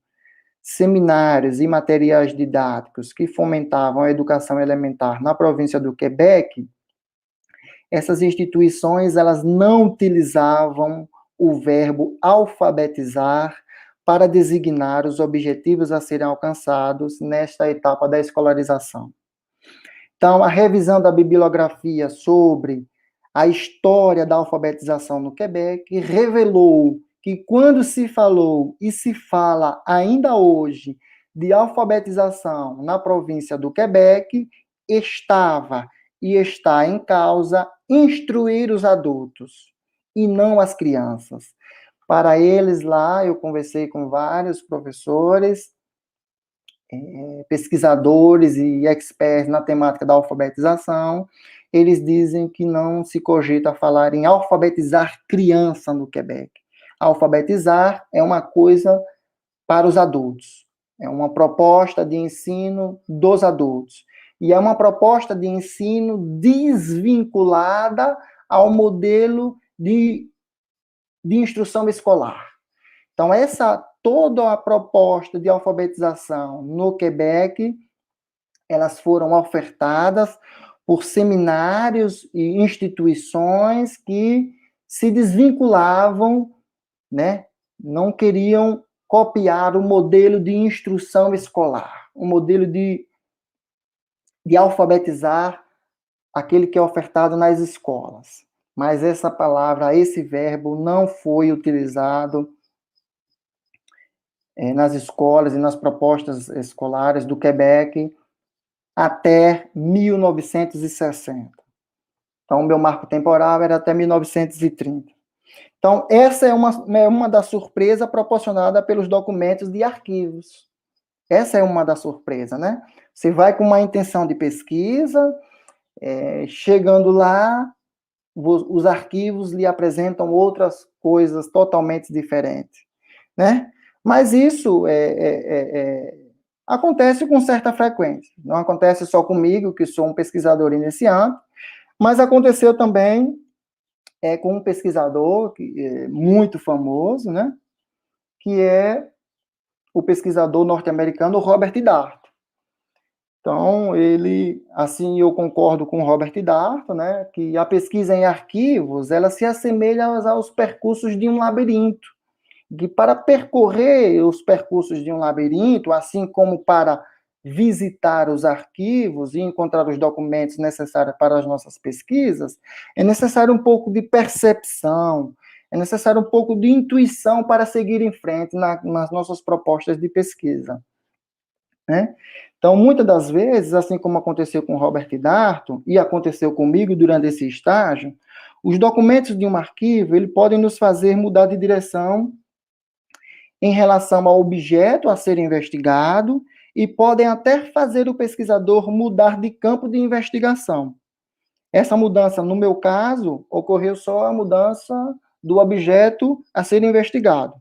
seminários e materiais didáticos que fomentavam a educação elementar na província do Quebec, essas instituições elas não utilizavam o verbo alfabetizar para designar os objetivos a serem alcançados nesta etapa da escolarização. Então, a revisão da bibliografia sobre a história da alfabetização no Quebec revelou que quando se falou e se fala ainda hoje de alfabetização na província do Quebec, estava e está em causa instruir os adultos e não as crianças. Para eles lá, eu conversei com vários professores, pesquisadores e experts na temática da alfabetização, eles dizem que não se cogita falar em alfabetizar criança no Quebec. Alfabetizar é uma coisa para os adultos, é uma proposta de ensino dos adultos, e é uma proposta de ensino desvinculada ao modelo de instrução escolar. Então, toda a proposta de alfabetização no Quebec, elas foram ofertadas por seminários e instituições que se desvinculavam, né, não queriam copiar o modelo de instrução escolar, o modelo de alfabetizar aquele que é ofertado nas escolas. Mas essa palavra, esse verbo não foi utilizado nas escolas e nas propostas escolares do Quebec até 1960. Então, o meu marco temporal era até 1930. Então, essa é uma das surpresas proporcionada pelos documentos de arquivos. Essa é uma das surpresas, né? Você vai com uma intenção de pesquisa, chegando lá, os arquivos lhe apresentam outras coisas totalmente diferentes, né? Mas isso acontece com certa frequência. Não acontece só comigo, que sou um pesquisador iniciante, mas aconteceu também com um pesquisador muito famoso, né? Que é o pesquisador norte-americano Robert Dart. Então, eu concordo com Robert Dart, né, que a pesquisa em arquivos, ela se assemelha aos percursos de um labirinto, que para percorrer os percursos de um labirinto, assim como para visitar os arquivos e encontrar os documentos necessários para as nossas pesquisas, é necessário um pouco de percepção, é necessário um pouco de intuição para seguir em frente nas nossas propostas de pesquisa, né? Então, muitas das vezes, assim como aconteceu com Robert Darnton e aconteceu comigo durante esse estágio, os documentos de um arquivo, eles podem nos fazer mudar de direção em relação ao objeto a ser investigado e podem até fazer o pesquisador mudar de campo de investigação. Essa mudança, no meu caso, ocorreu só a mudança do objeto a ser investigado.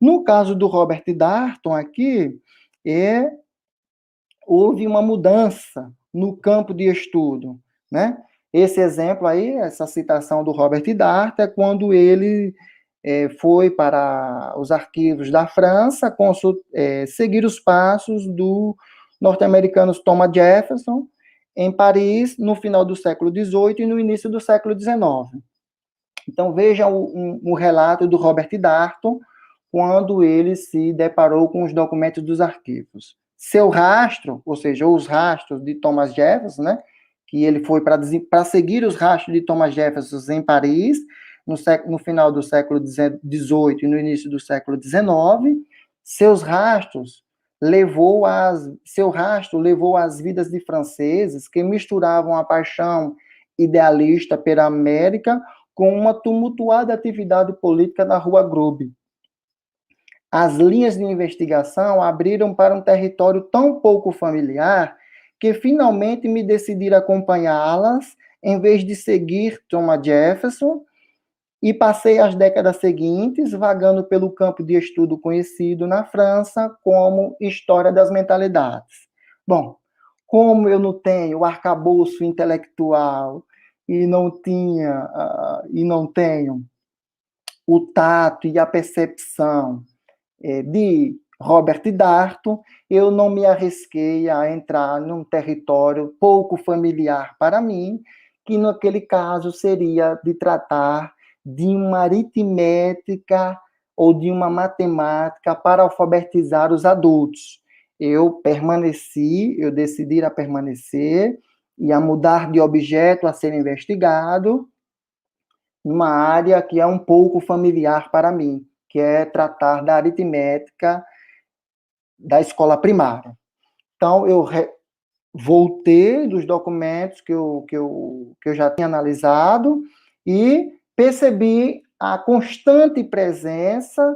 No caso do Robert Darnton aqui, houve uma mudança no campo de estudo, né? Esse exemplo aí, essa citação do Robert Darnton, é quando ele foi para os arquivos da França seguir os passos do norte-americano Thomas Jefferson em Paris no final do século XVIII e no início do século XIX. Então, veja o relato do Robert Darnton quando ele se deparou com os documentos dos arquivos. Seu rastro, ou seja, os rastros de Thomas Jefferson, né, que ele foi para seguir os rastros de Thomas Jefferson em Paris, no final do século XVIII e no início do século XIX, seu rastro levou às vidas de franceses que misturavam a paixão idealista pela América com uma tumultuada atividade política na Rua Grube. As linhas de investigação abriram para um território tão pouco familiar que finalmente me decidi acompanhá-las em vez de seguir Thomas Jefferson, e passei as décadas seguintes vagando pelo campo de estudo conhecido na França como História das Mentalidades. Bom, como eu não tenho o arcabouço intelectual e não tenho o tato e a percepção de Robert Darnton, eu não me arrisquei a entrar num território pouco familiar para mim, que naquele caso seria de tratar de uma aritmética ou de uma matemática para alfabetizar os adultos. Eu decidi a permanecer e a mudar de objeto a ser investigado numa área que é um pouco familiar para mim, que é tratar da aritmética da escola primária. Então, eu voltei dos documentos que eu já tinha analisado e percebi a constante presença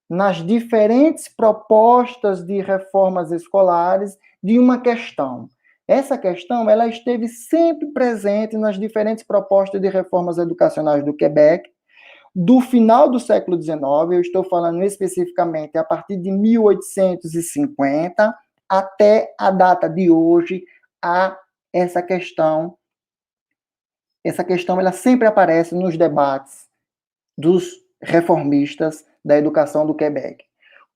nas diferentes propostas de reformas escolares de uma questão. Essa questão, ela esteve sempre presente nas diferentes propostas de reformas educacionais do Quebec, do final do século XIX, eu estou falando especificamente a partir de 1850, até a data de hoje, essa questão ela sempre aparece nos debates dos reformistas da educação do Quebec.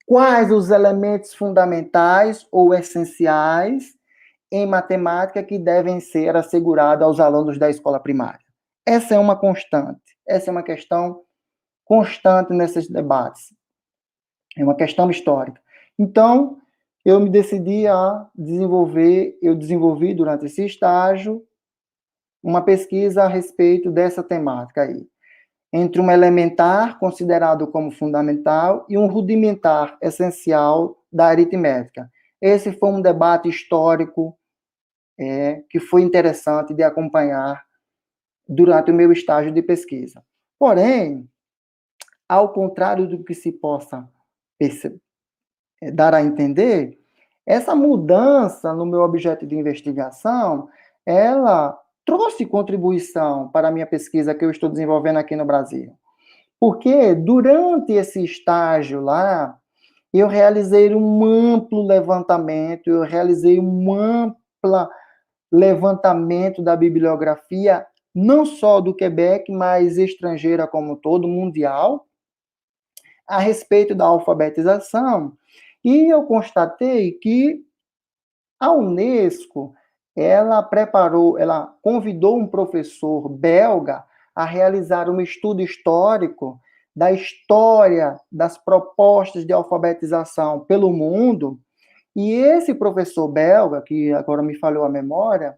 Quais os elementos fundamentais ou essenciais em matemática que devem ser assegurados aos alunos da escola primária? Essa é uma constante, essa é uma questão constante nesses debates. É uma questão histórica. Então, eu me decidi a desenvolvi durante esse estágio uma pesquisa a respeito dessa temática aí, entre um elementar considerado como fundamental e um rudimentar essencial da aritmética. Esse foi um debate histórico que foi interessante de acompanhar durante o meu estágio de pesquisa. Porém, ao contrário do que se possa dar a entender, essa mudança no meu objeto de investigação, ela trouxe contribuição para a minha pesquisa que eu estou desenvolvendo aqui no Brasil. Porque durante esse estágio lá, eu realizei um amplo levantamento, da bibliografia, não só do Quebec, mas estrangeira como todo, mundial, a respeito da alfabetização, e eu constatei que a Unesco, ela convidou um professor belga a realizar um estudo histórico da história das propostas de alfabetização pelo mundo, e esse professor belga, que agora me falhou a memória,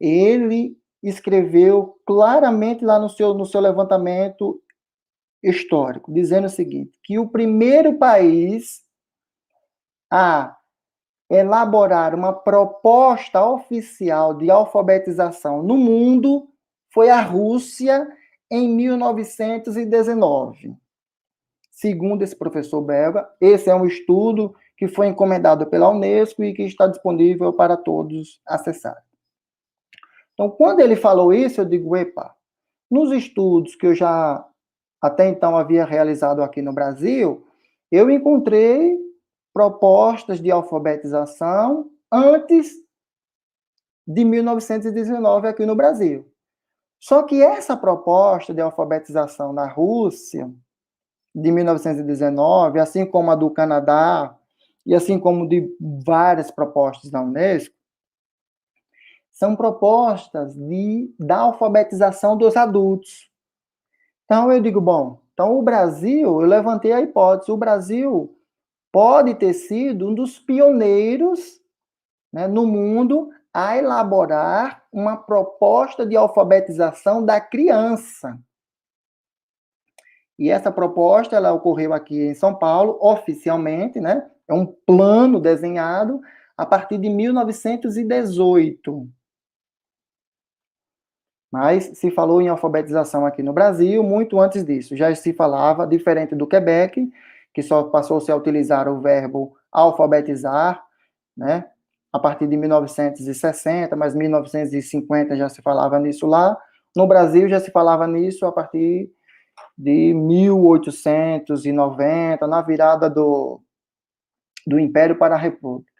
ele escreveu claramente lá no seu levantamento histórico, dizendo o seguinte, que o primeiro país a elaborar uma proposta oficial de alfabetização no mundo foi a Rússia em 1919. Segundo esse professor belga, esse é um estudo que foi encomendado pela Unesco e que está disponível para todos acessarem. Então, quando ele falou isso, eu digo, epa, nos estudos que eu já até então havia realizado aqui no Brasil, eu encontrei propostas de alfabetização antes de 1919 aqui no Brasil. Só que essa proposta de alfabetização na Rússia, de 1919, assim como a do Canadá, e assim como de várias propostas da Unesco, são propostas da alfabetização dos adultos. Então, eu digo, bom, então o Brasil, eu levantei a hipótese, o Brasil pode ter sido um dos pioneiros, né, no mundo a elaborar uma proposta de alfabetização da criança. E essa proposta, ela ocorreu aqui em São Paulo, oficialmente, né? É um plano desenhado a partir de 1918. Mas se falou em alfabetização aqui no Brasil muito antes disso. Já se falava, diferente do Quebec, que só passou-se a utilizar o verbo alfabetizar, né? A partir de 1960, mas 1950 já se falava nisso lá. No Brasil já se falava nisso a partir de 1890, na virada do Império para a República.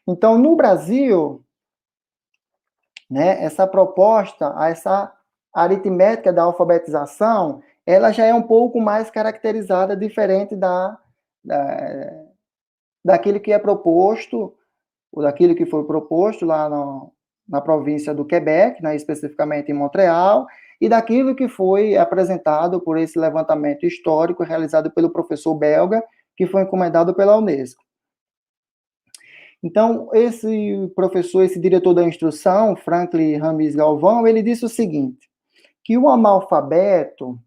Então, no Brasil, né, essa proposta, essa aritmética da alfabetização, ela já é um pouco mais caracterizada, diferente daquilo que é proposto, ou daquilo que foi proposto lá na província do Quebec, né, especificamente em Montreal, e daquilo que foi apresentado por esse levantamento histórico realizado pelo professor belga, que foi encomendado pela Unesco. Então, esse professor, esse diretor da instrução, Franklin Ramis Galvão, ele disse o seguinte, que o analfabeto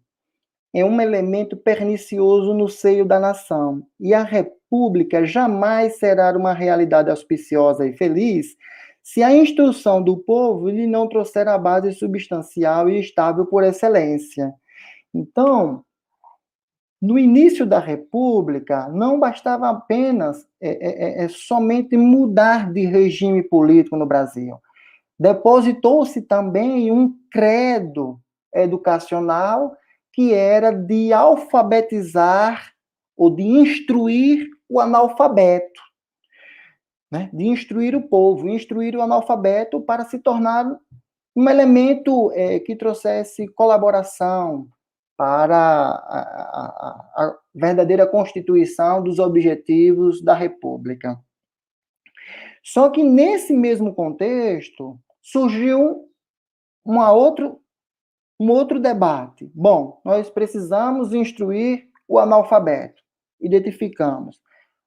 é um elemento pernicioso no seio da nação, e a república jamais será uma realidade auspiciosa e feliz se a instrução do povo lhe não trouxer a base substancial e estável por excelência. Então, no início da República, não bastava apenas somente mudar de regime político no Brasil. Depositou-se também um credo educacional que era de alfabetizar ou de instruir o analfabeto, né? De instruir o povo, instruir o analfabeto para se tornar um elemento que trouxesse colaboração para a verdadeira constituição dos objetivos da República. Só que nesse mesmo contexto surgiu um outro debate. Bom, nós precisamos instruir o analfabeto, identificamos.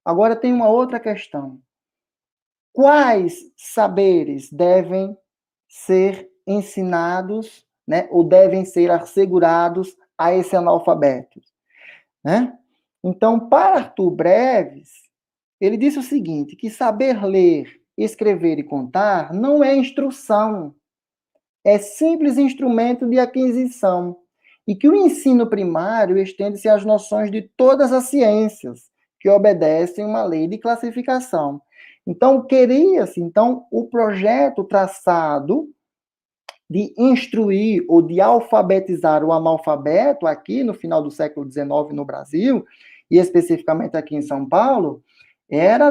Agora tem uma outra questão. Quais saberes devem ser ensinados, né, ou devem ser assegurados a esse analfabeto, né? Então, para Arthur Breves, ele disse o seguinte, que saber ler, escrever e contar não é instrução, é simples instrumento de aquisição, e que o ensino primário estende-se às noções de todas as ciências, que obedecem uma lei de classificação. Então, queria-se, o projeto traçado de instruir ou de alfabetizar o analfabeto aqui no final do século XIX no Brasil, e especificamente aqui em São Paulo, era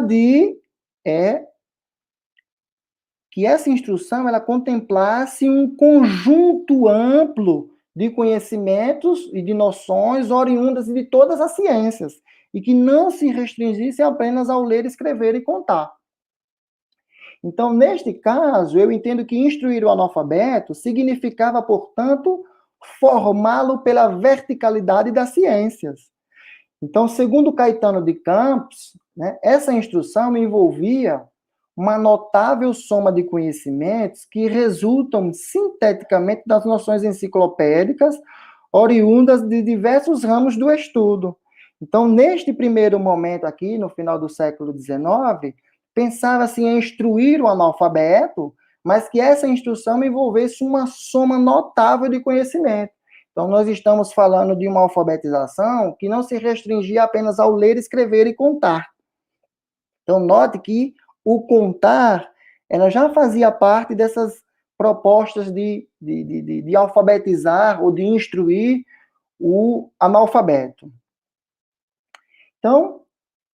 que essa instrução ela contemplasse um conjunto amplo de conhecimentos e de noções oriundas de todas as ciências, e que não se restringisse apenas ao ler, escrever e contar. Então, neste caso, eu entendo que instruir o analfabeto significava, portanto, formá-lo pela verticalidade das ciências. Então, segundo Caetano de Campos, né, essa instrução envolvia uma notável soma de conhecimentos que resultam sinteticamente das noções enciclopédicas oriundas de diversos ramos do estudo. Então, neste primeiro momento aqui, no final do século XIX, pensava-se em instruir o analfabeto, mas que essa instrução envolvesse uma soma notável de conhecimento. Então, nós estamos falando de uma alfabetização que não se restringia apenas ao ler, escrever e contar. Então, note que o contar, ela já fazia parte dessas propostas de alfabetizar ou de instruir o analfabeto. Então,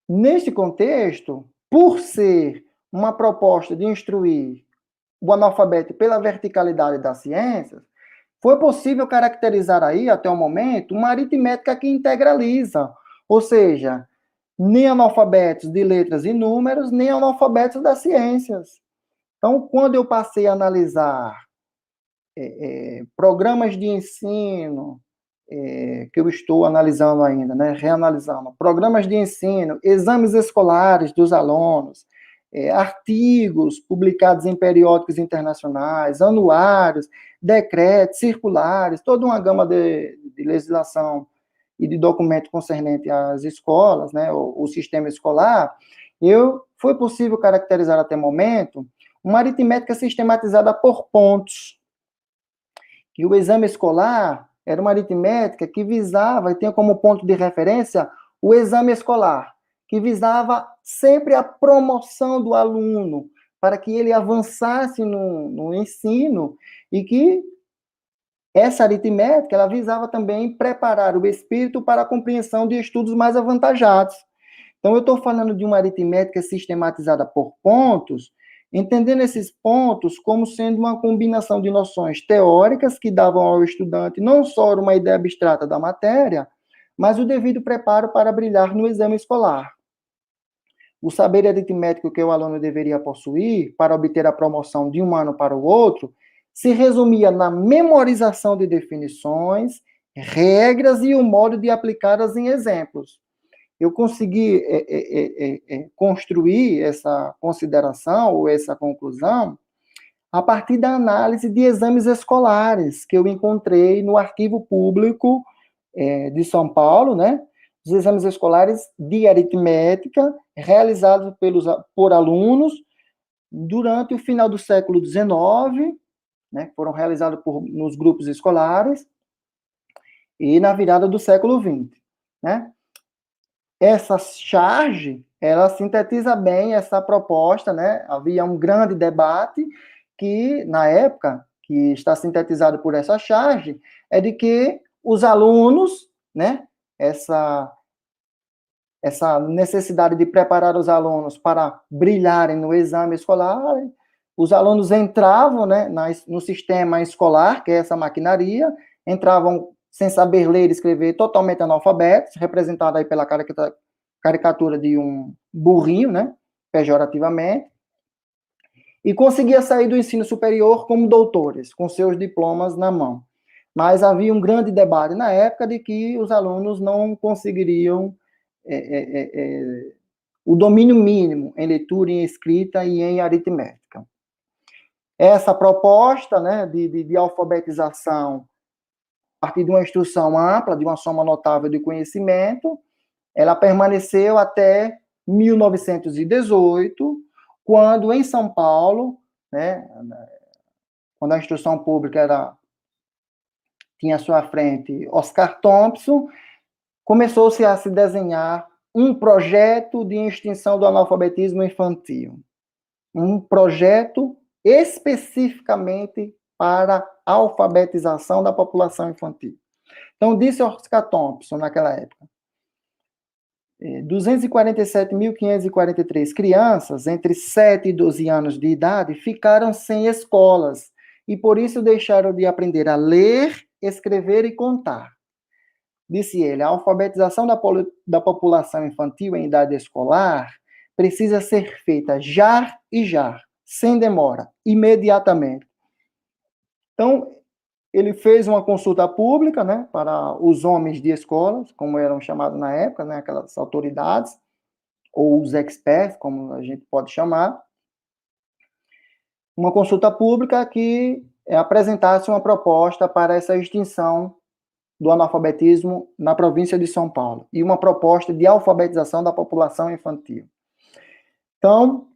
neste contexto, por ser uma proposta de instruir o analfabeto pela verticalidade das ciências, foi possível caracterizar aí, até o momento, uma aritmética que integraliza, ou seja, nem analfabetos de letras e números, nem analfabetos das ciências. Então, quando eu passei a analisar programas de ensino, que eu estou analisando ainda, né, reanalisando, programas de ensino, exames escolares dos alunos, artigos publicados em periódicos internacionais, anuários, decretos, circulares, toda uma gama de legislação e de documento concernente às escolas, né, o sistema escolar, foi possível caracterizar até o momento uma aritmética sistematizada por pontos, que o exame escolar era uma aritmética que visava, e tinha como ponto de referência, o exame escolar, que visava sempre a promoção do aluno, para que ele avançasse no ensino, e que essa aritmética, ela visava também preparar o espírito para a compreensão de estudos mais avantajados. Então, eu estou falando de uma aritmética sistematizada por pontos, entendendo esses pontos como sendo uma combinação de noções teóricas que davam ao estudante não só uma ideia abstrata da matéria, mas o devido preparo para brilhar no exame escolar. O saber aritmético que o aluno deveria possuir para obter a promoção de um ano para o outro se resumia na memorização de definições, regras e o modo de aplicá-las em exemplos. Eu consegui construir essa consideração ou essa conclusão a partir da análise de exames escolares que eu encontrei no Arquivo Público de São Paulo, né? Os exames escolares de aritmética realizados por alunos durante o final do século XIX, né? Foram realizados nos grupos escolares e na virada do século XX, né? Essa charge, ela sintetiza bem essa proposta, né? Havia um grande debate que, na época, que está sintetizado por essa charge, é de que os alunos, né? Essa necessidade de preparar os alunos para brilharem no exame escolar, os alunos entravam, né, no sistema escolar, que é essa maquinaria, entravam sem saber ler e escrever, totalmente analfabetos, representado aí pela caricatura de um burrinho, né, pejorativamente, e conseguia sair do ensino superior como doutores, com seus diplomas na mão. Mas havia um grande debate na época de que os alunos não conseguiriam o domínio mínimo em leitura, em escrita e em aritmética. Essa proposta, né, de alfabetização a partir de uma instrução ampla, de uma soma notável de conhecimento, ela permaneceu até 1918, quando em São Paulo, né, quando a instrução pública tinha à sua frente Oscar Thompson, começou-se a se desenhar um projeto de extinção do analfabetismo infantil. Um projeto especificamente para a alfabetização da população infantil. Então, disse Oscar Thompson, naquela época, 247.543 crianças entre 7 e 12 anos de idade ficaram sem escolas e, por isso, deixaram de aprender a ler, escrever e contar. Disse ele, a alfabetização da população infantil em idade escolar precisa ser feita já e já, sem demora, imediatamente. Então, ele fez uma consulta pública, né, para os homens de escolas, como eram chamados na época, né, aquelas autoridades, ou os experts, como a gente pode chamar. Uma consulta pública que apresentasse uma proposta para essa extinção do analfabetismo na província de São Paulo, e uma proposta de alfabetização da população infantil. Então,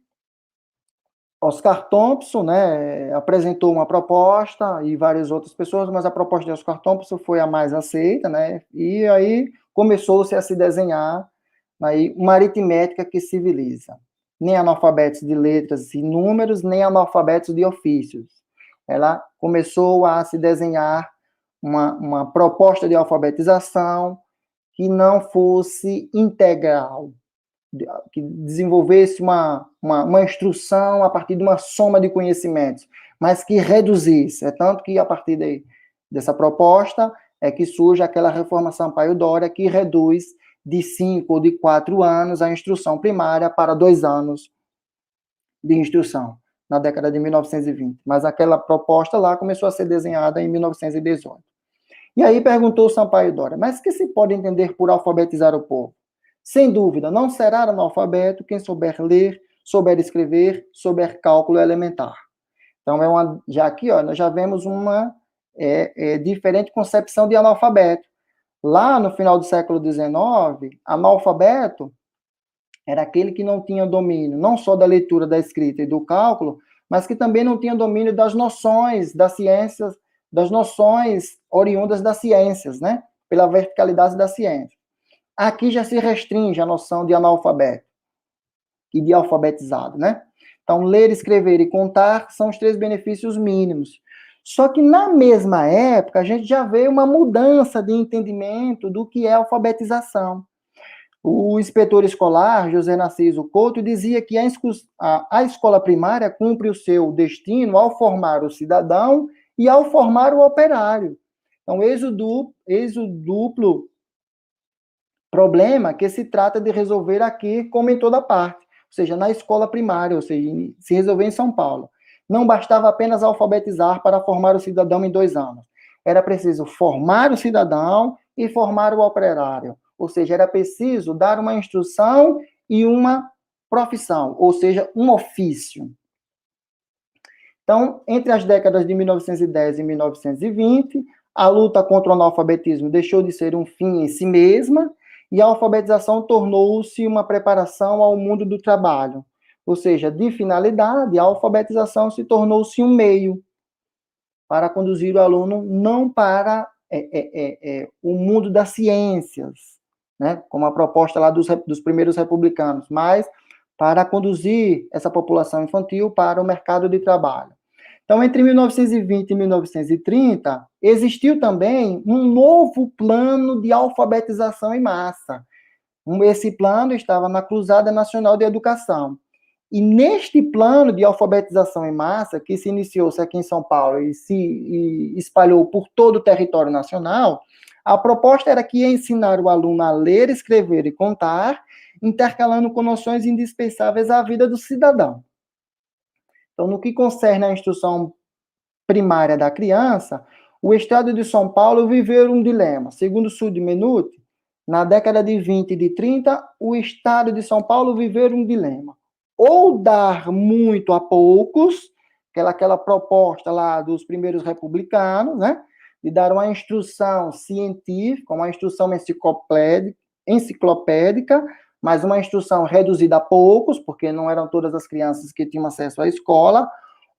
Oscar Thompson, né, apresentou uma proposta e várias outras pessoas, mas a proposta de Oscar Thompson foi a mais aceita, né, e aí começou-se a se desenhar aí uma aritmética que civiliza. Nem analfabetos de letras e números, nem analfabetos de ofícios. Ela começou a se desenhar uma proposta de alfabetização que não fosse integral, que desenvolvesse uma instrução a partir de uma soma de conhecimentos, mas que reduzisse. É tanto que, a partir dessa proposta, é que surge aquela reforma Sampaio-Dória, que reduz de 5 ou de 4 anos a instrução primária para 2 anos de instrução, na década de 1920. Mas aquela proposta lá começou a ser desenhada em 1918. E aí perguntou Sampaio-Dória, mas o que se pode entender por alfabetizar o povo? Sem dúvida, não será analfabeto quem souber ler, souber escrever, souber cálculo elementar. Então, já aqui, ó, nós já vemos uma diferente concepção de analfabeto. Lá no final do século XIX, analfabeto era aquele que não tinha domínio, não só da leitura, da escrita e do cálculo, mas que também não tinha domínio das noções das ciências, das noções oriundas das ciências, né? Pela verticalidade da ciência. Aqui já se restringe a noção de analfabeto e de alfabetizado, né? Então, ler, escrever e contar são os 3 benefícios mínimos. Só que, na mesma época, a gente já vê uma mudança de entendimento do que é alfabetização. O inspetor escolar, José Narciso Couto, dizia que a escola primária cumpre o seu destino ao formar o cidadão e ao formar o operário. Então, eis o duplo problema que se trata de resolver aqui, como em toda parte, ou seja, na escola primária, ou seja, se resolver em São Paulo. Não bastava apenas alfabetizar para formar o cidadão em 2 anos. Era preciso formar o cidadão e formar o operário. Ou seja, era preciso dar uma instrução e uma profissão, ou seja, um ofício. Então, entre as décadas de 1910 e 1920, a luta contra o analfabetismo deixou de ser um fim em si mesma e a alfabetização tornou-se uma preparação ao mundo do trabalho. Ou seja, de finalidade, a alfabetização se tornou-se um meio para conduzir o aluno não para o mundo das ciências, né, como a proposta lá dos primeiros republicanos, mas para conduzir essa população infantil para o mercado de trabalho. Então, entre 1920 e 1930, existiu também um novo plano de alfabetização em massa. Esse plano estava na Cruzada Nacional de Educação. E neste plano de alfabetização em massa, que se iniciou-se aqui em São Paulo e se espalhou por todo o território nacional, a proposta era que ia ensinar o aluno a ler, escrever e contar, intercalando com noções indispensáveis à vida do cidadão. Então, no que concerne à instrução primária da criança, o Estado de São Paulo viveu um dilema. Segundo Sud-Menuti, na década de 20 e de 30, o Estado de São Paulo viveu um dilema. Ou dar muito a poucos, aquela proposta lá dos primeiros republicanos, né, de dar uma instrução científica, uma instrução enciclopédica, mas uma instrução reduzida a poucos, porque não eram todas as crianças que tinham acesso à escola,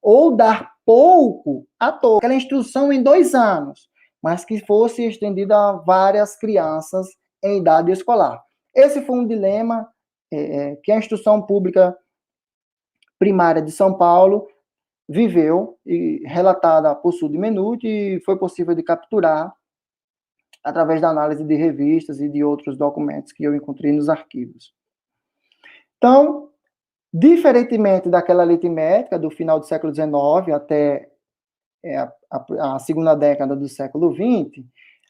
ou dar pouco a todos, aquela instrução em 2 anos, mas que fosse estendida a várias crianças em idade escolar. Esse foi um dilema que a instrução pública primária de São Paulo viveu, e relatada por Sud-Menuti, e foi possível de capturar através da análise de revistas e de outros documentos que eu encontrei nos arquivos. Então, diferentemente daquela aritmética do final do século XIX até a segunda década do século XX,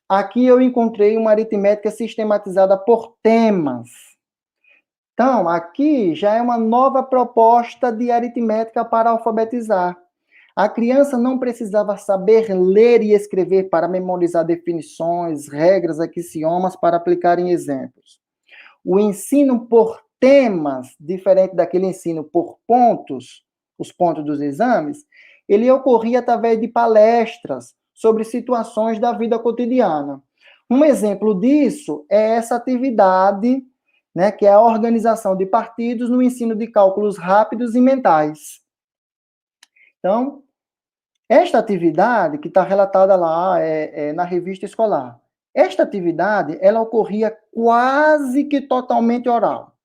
aqui eu encontrei uma aritmética sistematizada por temas. Então, aqui já é uma nova proposta de aritmética para alfabetizar. A criança não precisava saber ler e escrever para memorizar definições, regras, axiomas para aplicar em exemplos. O ensino por temas, diferente daquele ensino por pontos, os pontos dos exames, ele ocorria através de palestras sobre situações da vida cotidiana. Um exemplo disso é essa atividade, né, que é a organização de partidos no ensino de cálculos rápidos e mentais. Então, esta atividade que está relatada lá na revista escolar, esta atividade, ela ocorria quase que totalmente oral,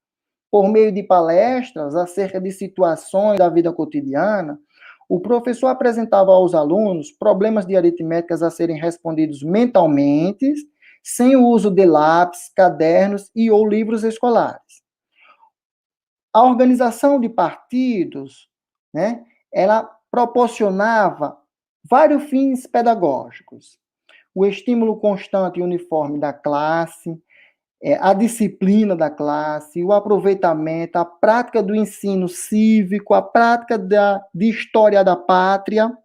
por meio de palestras acerca de situações da vida cotidiana. O professor apresentava aos alunos problemas de aritméticas a serem respondidos mentalmente, sem o uso de lápis, cadernos e ou livros escolares. A organização de partidos, né, ela proporcionava vários fins pedagógicos. O estímulo constante e uniforme da classe, a disciplina da classe, o aproveitamento, a prática do ensino cívico, a prática de história da pátria,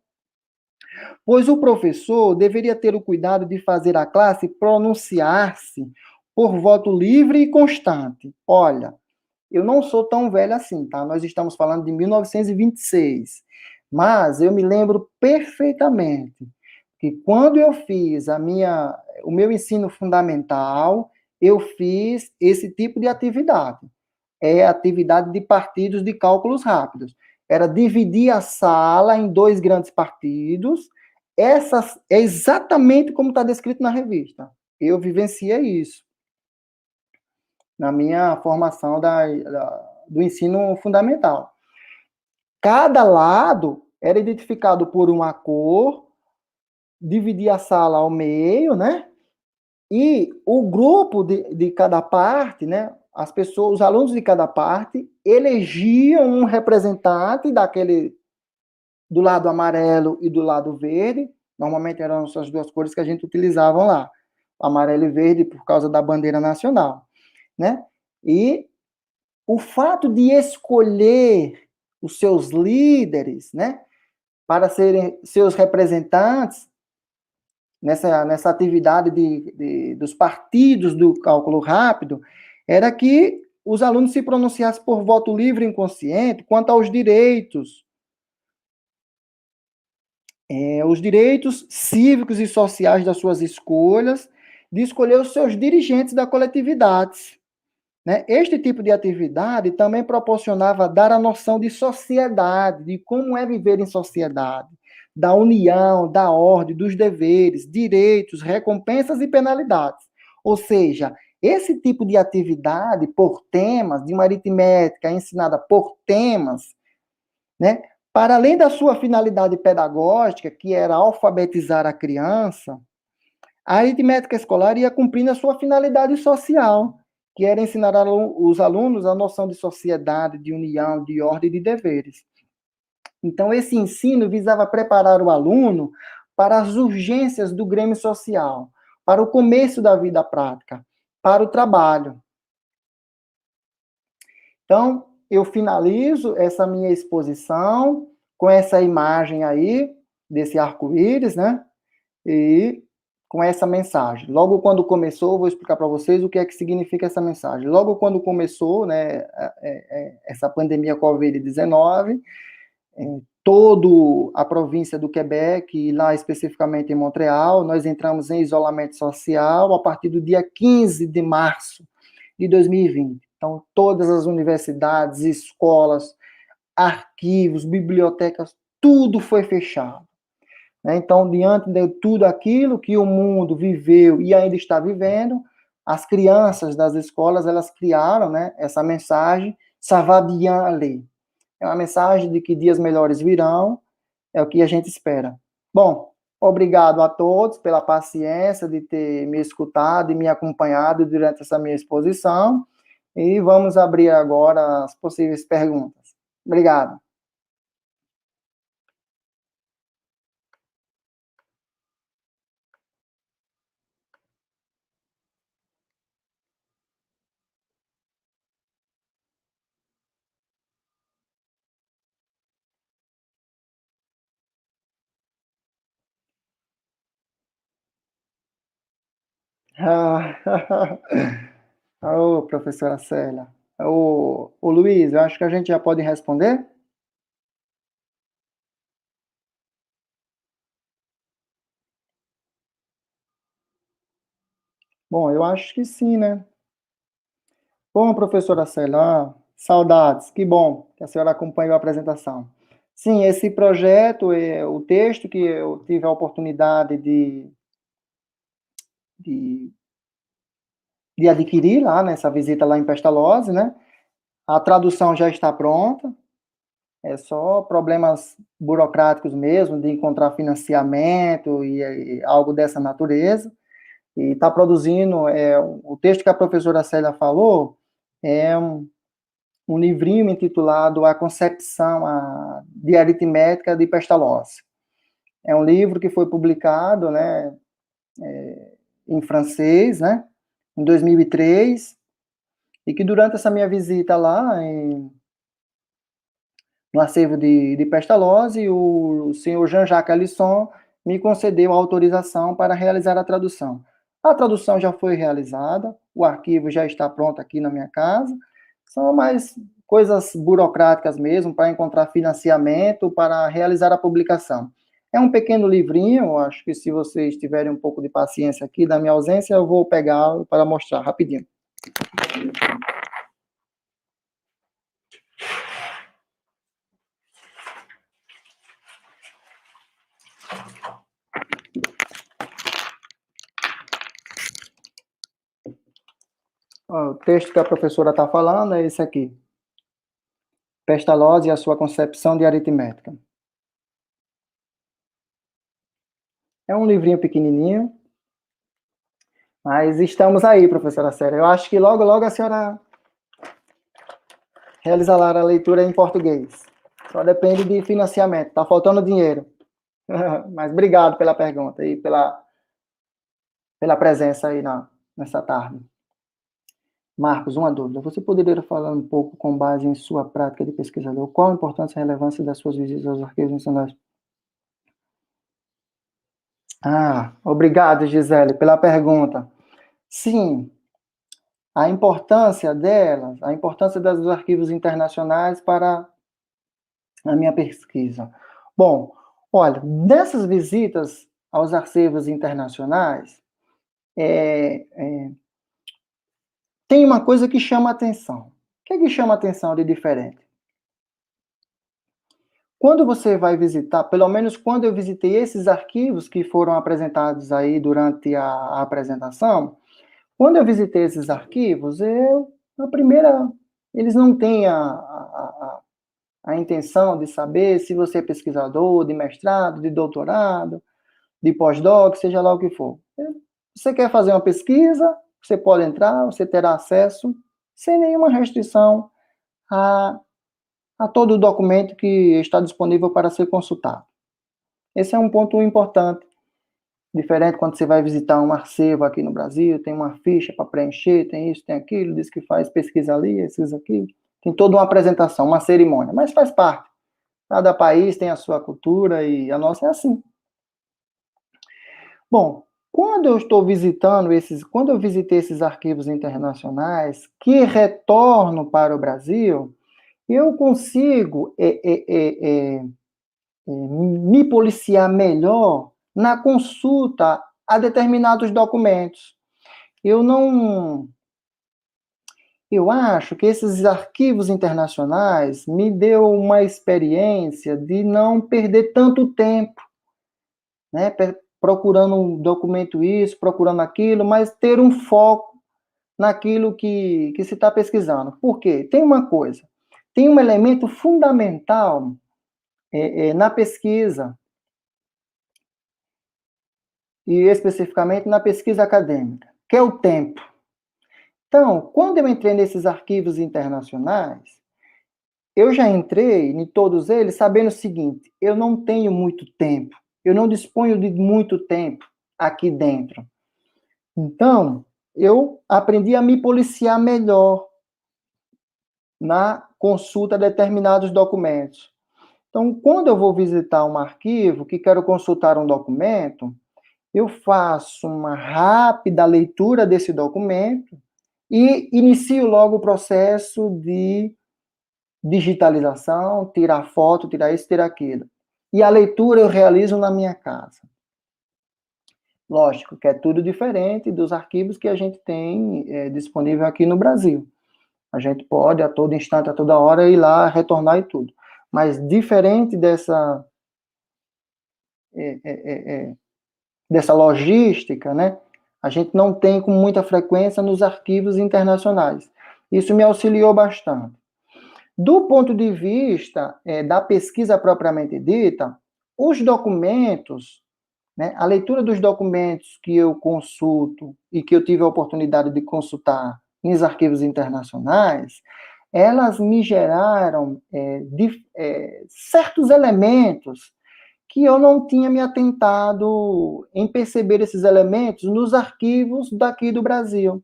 pois o professor deveria ter o cuidado de fazer a classe pronunciar-se por voto livre e constante. Olha, eu não sou tão velho assim, tá? Nós estamos falando de 1926, mas eu me lembro perfeitamente que quando eu fiz o meu ensino fundamental, eu fiz esse tipo de atividade. É a atividade de partidos de cálculos rápidos. Era dividir a sala em 2 grandes partidos. Essas é exatamente como está descrito na revista. Eu vivenciei isso na minha formação do ensino fundamental. Cada lado era identificado por uma cor, dividia a sala ao meio, né? E o grupo de cada parte, né? As pessoas, os alunos de cada parte, elegiam um representante do lado amarelo e do lado verde. Normalmente eram essas 2 cores que a gente utilizava lá, amarelo e verde por causa da bandeira nacional, né? E o fato de escolher os seus líderes, né, para serem seus representantes nessa atividade dos partidos do cálculo rápido, era que os alunos se pronunciassem por voto livre e inconsciente quanto aos direitos, os direitos cívicos e sociais das suas escolhas, de escolher os seus dirigentes da coletividade. Né? Este tipo de atividade também proporcionava dar a noção de sociedade, de como é viver em sociedade, da união, da ordem, dos deveres, direitos, recompensas e penalidades. Ou seja, esse tipo de atividade por temas, de uma aritmética ensinada por temas, né? Para além da sua finalidade pedagógica, que era alfabetizar a criança, a aritmética escolar ia cumprindo a sua finalidade social, que era ensinar os alunos a noção de sociedade, de união, de ordem e de deveres. Então, esse ensino visava preparar o aluno para as urgências do grêmio social, para o começo da vida prática, para o trabalho. Então, eu finalizo essa minha exposição com essa imagem aí, desse arco-íris, né? E com essa mensagem. Logo quando começou, vou explicar para vocês o que é que significa essa mensagem. Logo quando começou, né, essa pandemia Covid-19, toda a província do Quebec, e lá especificamente em Montreal, nós entramos em isolamento social a partir do dia 15 de março de 2020. Então, todas as universidades, escolas, arquivos, bibliotecas, tudo foi fechado. Então, diante de tudo aquilo que o mundo viveu e ainda está vivendo, as crianças das escolas, elas criaram, né, essa mensagem, ça va bien aller. É uma mensagem de que dias melhores virão, é o que a gente espera. Bom, obrigado a todos pela paciência de ter me escutado e me acompanhado durante essa minha exposição, e vamos abrir agora as possíveis perguntas. Obrigado. Ô, professora Célia. Ô, Luiz, eu acho que a gente já pode responder? Bom, eu acho que sim, né? Bom, professora Célia, saudades, que bom que a senhora acompanhou a apresentação. Sim, esse projeto, o texto que eu tive a oportunidade de adquirir lá, nessa visita lá em Pestalozzi, né? A tradução já está pronta, é só problemas burocráticos mesmo, de encontrar financiamento e algo dessa natureza. E está produzindo, o texto que a professora Célia falou, é um livrinho intitulado A Concepção de Aritmética de Pestalozzi. É um livro que foi publicado, né, em francês, né, em 2003, e que durante essa minha visita lá, no acervo de Pestalozzi, o senhor Jean-Jacques Alisson me concedeu a autorização para realizar a tradução. A tradução já foi realizada, o arquivo já está pronto aqui na minha casa, são mais coisas burocráticas mesmo, para encontrar financiamento, para realizar a publicação. É um pequeno livrinho, acho que se vocês tiverem um pouco de paciência aqui, da minha ausência, eu vou pegá-lo para mostrar rapidinho. O texto que a professora está falando é esse aqui. Pestalozzi e a sua concepção de aritmética. É um livrinho pequenininho, mas estamos aí, professora Célia. Eu acho que logo, logo a senhora realizará a leitura em português. Só depende de financiamento, está faltando dinheiro. Mas obrigado pela pergunta e pela presença aí nessa tarde. Marcos, uma dúvida. Você poderia falar um pouco, com base em sua prática de pesquisador, qual a importância e a relevância das suas visitas aos arquivos nacionais? Obrigado, Gisele, pela pergunta. Sim, a importância delas, a importância dos arquivos internacionais para a minha pesquisa. Bom, olha, nessas visitas aos arquivos internacionais, tem uma coisa que chama atenção. O que é que chama atenção de diferente? Quando você vai visitar, pelo menos quando eu visitei esses arquivos que foram apresentados aí durante a apresentação, quando eu visitei esses arquivos, eles não têm a intenção de saber se você é pesquisador, de mestrado, de doutorado, de pós-doc, seja lá o que for. Você quer fazer uma pesquisa, você pode entrar, você terá acesso, sem nenhuma restrição, a todo o documento que está disponível para ser consultado. Esse é um ponto importante. Diferente quando você vai visitar um acervo aqui no Brasil, tem uma ficha para preencher, tem isso, tem aquilo, diz que faz pesquisa ali, pesquisa aqui. Tem toda uma apresentação, uma cerimônia, mas faz parte. Cada país tem a sua cultura e a nossa é assim. Bom, quando eu visitei esses arquivos internacionais, que retorno para o Brasil, eu consigo me policiar melhor na consulta a determinados documentos. Eu acho que esses arquivos internacionais me deu uma experiência de não perder tanto tempo, né, procurando um documento isso, procurando aquilo, mas ter um foco naquilo que se está pesquisando. Por quê? Tem uma coisa, tem um elemento fundamental na pesquisa, e especificamente na pesquisa acadêmica, que é o tempo. Então, quando eu entrei nesses arquivos internacionais, eu já entrei em todos eles sabendo o seguinte: eu não tenho muito tempo, eu não disponho de muito tempo aqui dentro. Então, eu aprendi a me policiar melhor na consulta de determinados documentos. Então, quando eu vou visitar um arquivo, que quero consultar um documento, eu faço uma rápida leitura desse documento e inicio logo o processo de digitalização, tirar foto, tirar isso, tirar aquilo. E a leitura eu realizo na minha casa. Lógico que é tudo diferente dos arquivos que a gente tem disponível aqui no Brasil. A gente pode, a todo instante, a toda hora, ir lá, retornar e tudo. Mas diferente dessa logística, né, a gente não tem com muita frequência nos arquivos internacionais. Isso me auxiliou bastante. Do ponto de vista da pesquisa propriamente dita, os documentos, né, a leitura dos documentos que eu consulto e que eu tive a oportunidade de consultar nos arquivos internacionais, elas me geraram certos elementos que eu não tinha me atentado em perceber esses elementos nos arquivos daqui do Brasil.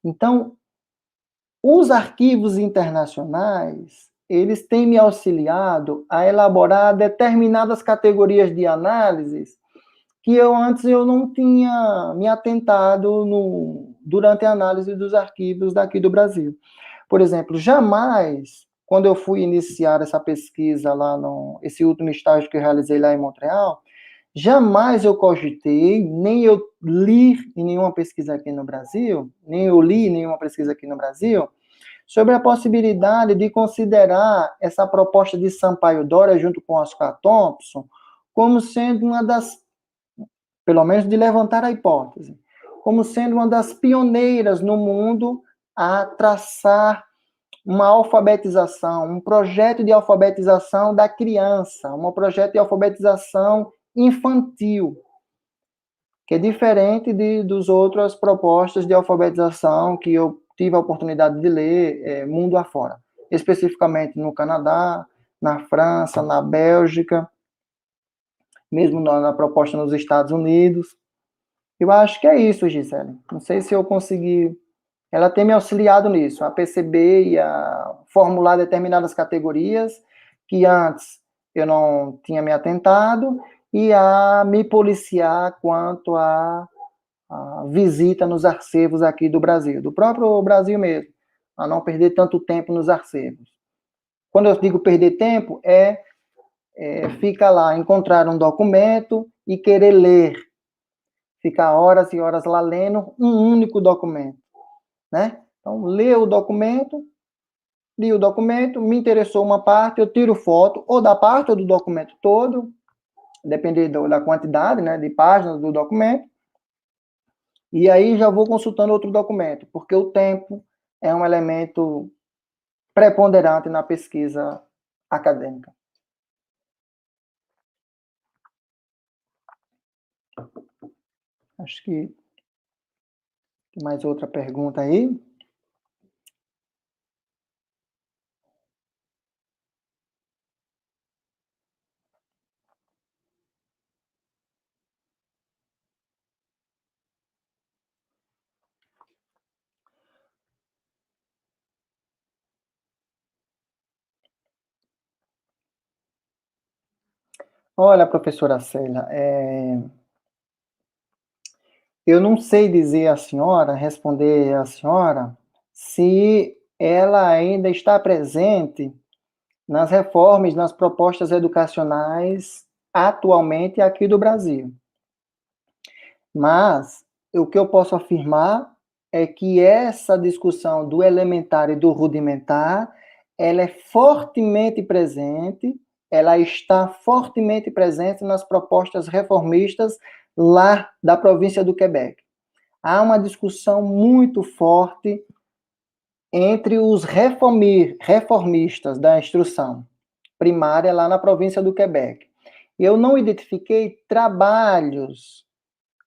Então, os arquivos internacionais, eles têm me auxiliado a elaborar determinadas categorias de análises que antes eu não tinha me atentado durante a análise dos arquivos daqui do Brasil. Por exemplo, jamais, quando eu fui iniciar essa pesquisa esse último estágio que eu realizei lá em Montreal, jamais eu cogitei, nem eu li em nenhuma pesquisa aqui no Brasil, nem eu li em nenhuma pesquisa aqui no Brasil, sobre a possibilidade de considerar essa proposta de Sampaio Dória, junto com Oscar Thompson, como sendo uma das, pelo menos de levantar a hipótese, como sendo uma das pioneiras no mundo a traçar uma alfabetização, um projeto de alfabetização da criança, um projeto de alfabetização infantil, que é diferente dos outras propostas de alfabetização que eu tive a oportunidade de ler mundo afora, especificamente no Canadá, na França, na Bélgica, mesmo na proposta nos Estados Unidos. Eu acho que é isso, Gisele. Não sei se eu consegui. Ela tem me auxiliado nisso, a perceber e a formular determinadas categorias que antes eu não tinha me atentado e a me policiar quanto à visita nos arquivos aqui do Brasil, do próprio Brasil mesmo, a não perder tanto tempo nos arquivos. Quando eu digo perder tempo, fica lá, encontrar um documento e querer ler, ficar horas e horas lá lendo um único documento, né? Então, li o documento, me interessou uma parte, eu tiro foto, ou da parte ou do documento todo, dependendo da quantidade, né, de páginas do documento, e aí já vou consultando outro documento, porque o tempo é um elemento preponderante na pesquisa acadêmica. Acho que tem mais outra pergunta aí. Olha, professora Célia, eu não sei dizer à senhora, responder à senhora, se ela ainda está presente nas reformas, nas propostas educacionais atualmente aqui do Brasil. Mas o que eu posso afirmar é que essa discussão do elementar e do rudimentar, ela é fortemente presente, ela está fortemente presente nas propostas reformistas lá da província do Quebec. Há uma discussão muito forte entre os reformistas da instrução primária lá na província do Quebec. Eu não identifiquei trabalhos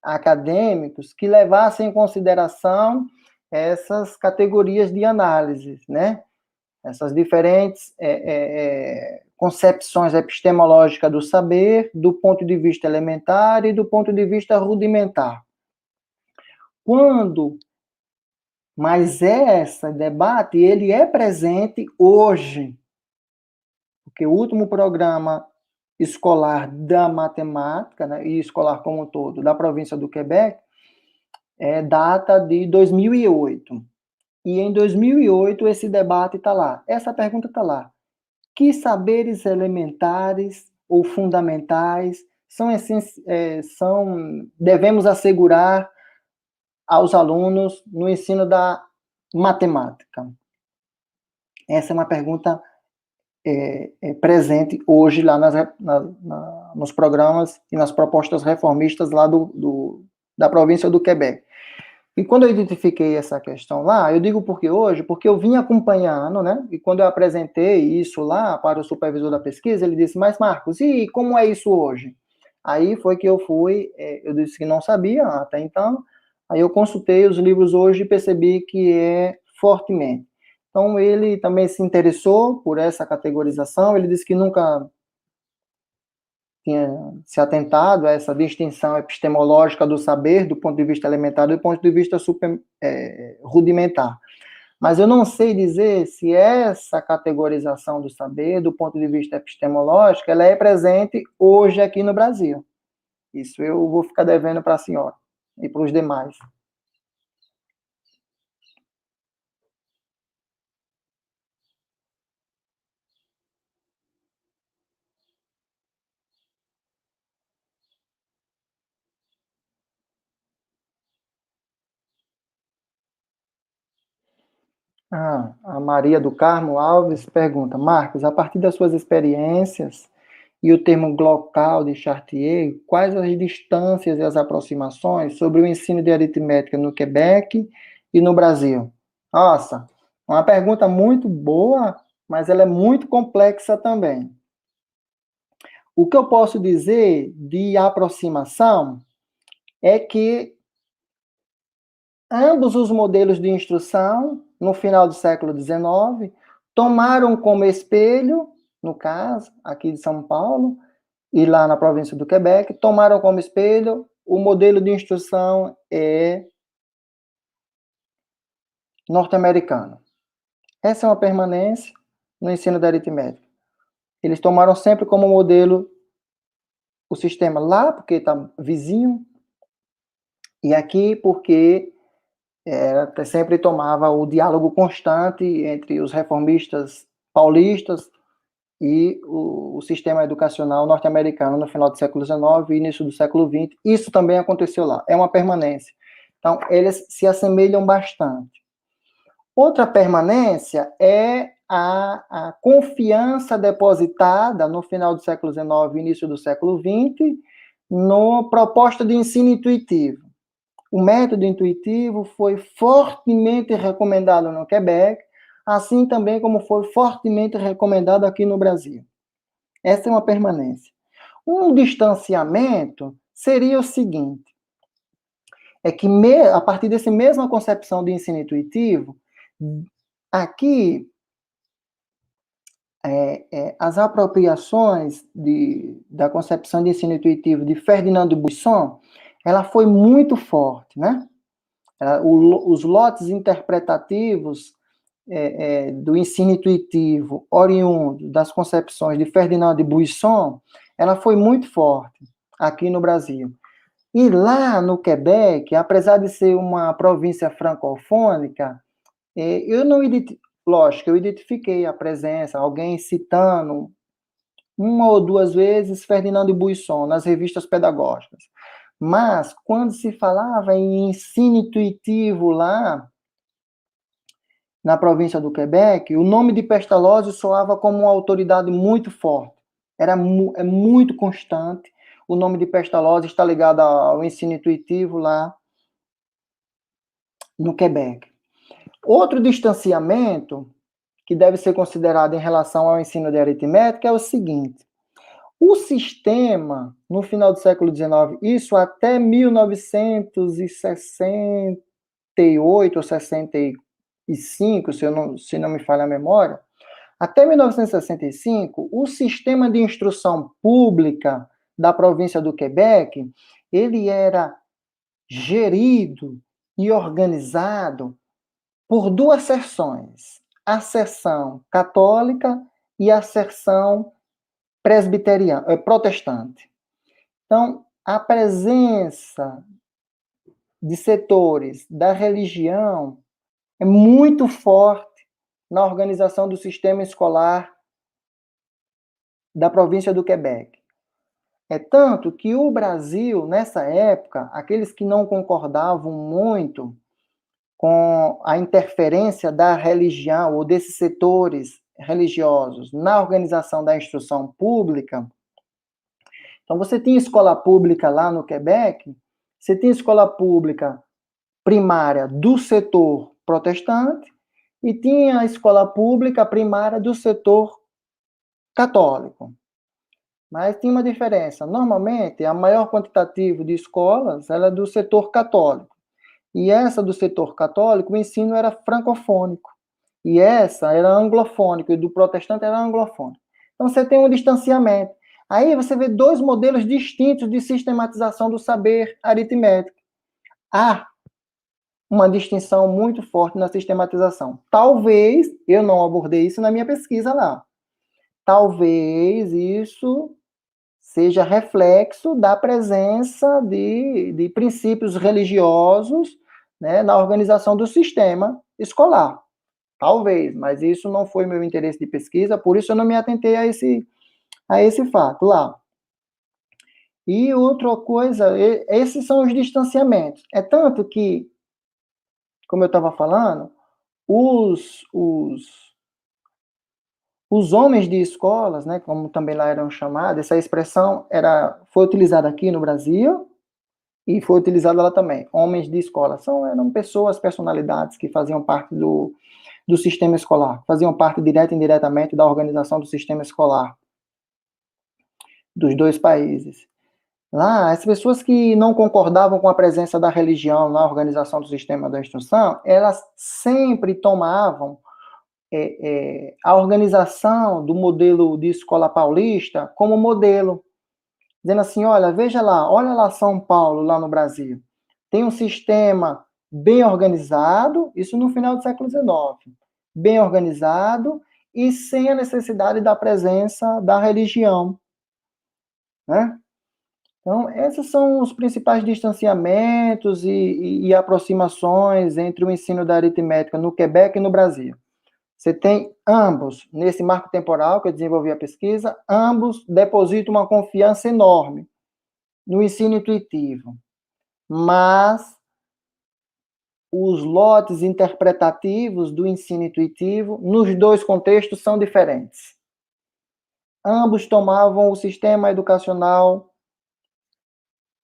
acadêmicos que levassem em consideração essas categorias de análise, né? Essas diferentes concepções epistemológicas do saber, do ponto de vista elementar e do ponto de vista rudimentar. Mas esse debate, ele é presente hoje, porque o último programa escolar da matemática, né, e escolar como um todo, da província do Quebec, data de 2008. E em 2008 esse debate está lá, essa pergunta está lá. Que saberes elementares ou fundamentais devemos assegurar aos alunos no ensino da matemática? Essa é uma pergunta presente hoje lá nos programas e nas propostas reformistas lá da província do Quebec. E quando eu identifiquei essa questão lá, eu digo por que hoje? Porque eu vim acompanhando, né? E quando eu apresentei isso lá para o supervisor da pesquisa, ele disse, mas Marcos, e como é isso hoje? Aí foi que eu eu disse que não sabia até então, aí eu consultei os livros hoje e percebi que é fortemente. Então ele também se interessou por essa categorização, ele disse que nunca tinha se atentado a essa distinção epistemológica do saber, do ponto de vista elementar e do ponto de vista rudimentar. Mas eu não sei dizer se essa categorização do saber, do ponto de vista epistemológico, ela é presente hoje aqui no Brasil. Isso eu vou ficar devendo para a senhora e para os demais. A Maria do Carmo Alves pergunta, Marcos, a partir das suas experiências e o termo glocal de Chartier, quais as distâncias e as aproximações sobre o ensino de aritmética no Quebec e no Brasil? Nossa, uma pergunta muito boa, mas ela é muito complexa também. O que eu posso dizer de aproximação é que ambos os modelos de instrução, no final do século XIX, tomaram como espelho, no caso, aqui de São Paulo, e lá na província do Quebec, tomaram como espelho o modelo de instrução norte-americano. Essa é uma permanência no ensino da aritmética. Eles tomaram sempre como modelo o sistema lá, porque está vizinho, e aqui porque sempre tomava o diálogo constante entre os reformistas paulistas e o sistema educacional norte-americano no final do século XIX e início do século XX. Isso também aconteceu lá, é uma permanência. Então, eles se assemelham bastante. Outra permanência é a confiança depositada no final do século XIX e início do século XX na proposta de ensino intuitivo. O método intuitivo foi fortemente recomendado no Quebec, assim também como foi fortemente recomendado aqui no Brasil. Essa é uma permanência. Um distanciamento seria o seguinte, é que a partir dessa mesma concepção de ensino intuitivo, aqui as apropriações da concepção de ensino intuitivo de Ferdinand de Buisson, ela foi muito forte, né? Os lotes interpretativos do ensino intuitivo oriundo das concepções de Ferdinand de Buisson, ela foi muito forte aqui no Brasil. E lá no Quebec, apesar de ser uma província francofônica, lógico, eu identifiquei a presença, alguém citando uma ou duas vezes Ferdinand de Buisson nas revistas pedagógicas. Mas, quando se falava em ensino intuitivo lá, na província do Quebec, o nome de Pestalozzi soava como uma autoridade muito forte. É muito constante. O nome de Pestalozzi está ligado ao ensino intuitivo lá no Quebec. Outro distanciamento que deve ser considerado em relação ao ensino de aritmética é o seguinte. O sistema, no final do século XIX, isso até 1968 ou 65, se não me falha a memória, até 1965, o sistema de instrução pública da província do Quebec, ele era gerido e organizado por duas seções, a seção católica e a seção protestante. Então, a presença de setores da religião é muito forte na organização do sistema escolar da província do Quebec. É tanto que o Brasil, nessa época, aqueles que não concordavam muito com a interferência da religião ou desses setores religiosos na organização da instrução pública, então você tinha escola pública lá no Quebec, você tinha escola pública primária do setor protestante e tinha a escola pública primária do setor católico. Mas tinha uma diferença. Normalmente, a maior quantitativo de escolas era do setor católico. E essa do setor católico, o ensino era francofônico. E essa era anglofônico, e do protestante era anglofônico. Então, você tem um distanciamento. Aí você vê dois modelos distintos de sistematização do saber aritmético. Há uma distinção muito forte na sistematização. Talvez, eu não abordei isso na minha pesquisa lá, talvez isso seja reflexo da presença de princípios religiosos, né, na organização do sistema escolar. Talvez, mas isso não foi meu interesse de pesquisa, por isso eu não me atentei a esse fato lá. E outra coisa, esses são os distanciamentos. É tanto que, como eu estava falando, os homens de escolas, né, como também lá eram chamados, essa expressão foi utilizada aqui no Brasil e foi utilizada lá também. Homens de escola eram pessoas, personalidades que faziam parte do sistema escolar, faziam parte direta e indiretamente da organização do sistema escolar dos dois países. Lá, as pessoas que não concordavam com a presença da religião na organização do sistema da instrução, elas sempre tomavam a organização do modelo de escola paulista como modelo, dizendo assim, olha lá São Paulo, lá no Brasil, tem um sistema bem organizado, isso no final do século XIX, bem organizado e sem a necessidade da presença da religião, né? Então, esses são os principais distanciamentos e aproximações entre o ensino da aritmética no Quebec e no Brasil. Você tem ambos, nesse marco temporal que eu desenvolvi a pesquisa, ambos depositam uma confiança enorme no ensino intuitivo. Mas os lotes interpretativos do ensino intuitivo, nos dois contextos, são diferentes. Ambos tomavam o sistema educacional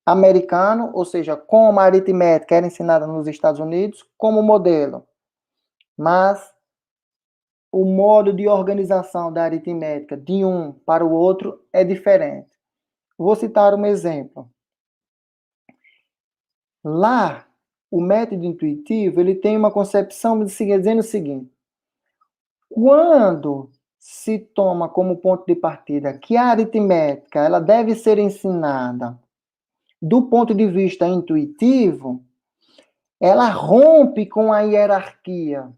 americano, ou seja, como a aritmética era ensinada nos Estados Unidos, como modelo. Mas o modo de organização da aritmética de um para o outro é diferente. Vou citar um exemplo. Lá, o método intuitivo, ele tem uma concepção dizendo o seguinte: quando se toma como ponto de partida que a aritmética ela deve ser ensinada do ponto de vista intuitivo, ela rompe com a hierarquia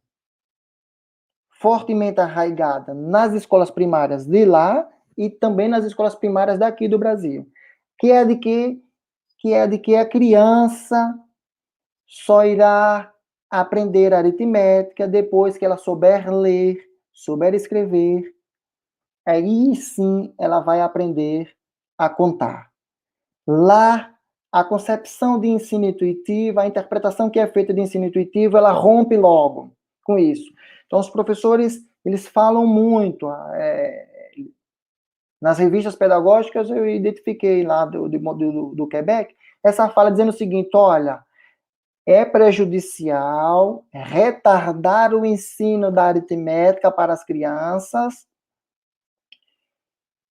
fortemente arraigada nas escolas primárias de lá e também nas escolas primárias daqui do Brasil, que é de que a criança só irá aprender aritmética depois que ela souber ler, souber escrever, aí sim ela vai aprender a contar. Lá, a concepção de ensino intuitivo, a interpretação que é feita de ensino intuitivo, ela rompe logo com isso. Então, os professores, eles falam muito. Nas revistas pedagógicas, eu identifiquei lá do Quebec, essa fala dizendo o seguinte, olha, é prejudicial retardar o ensino da aritmética para as crianças,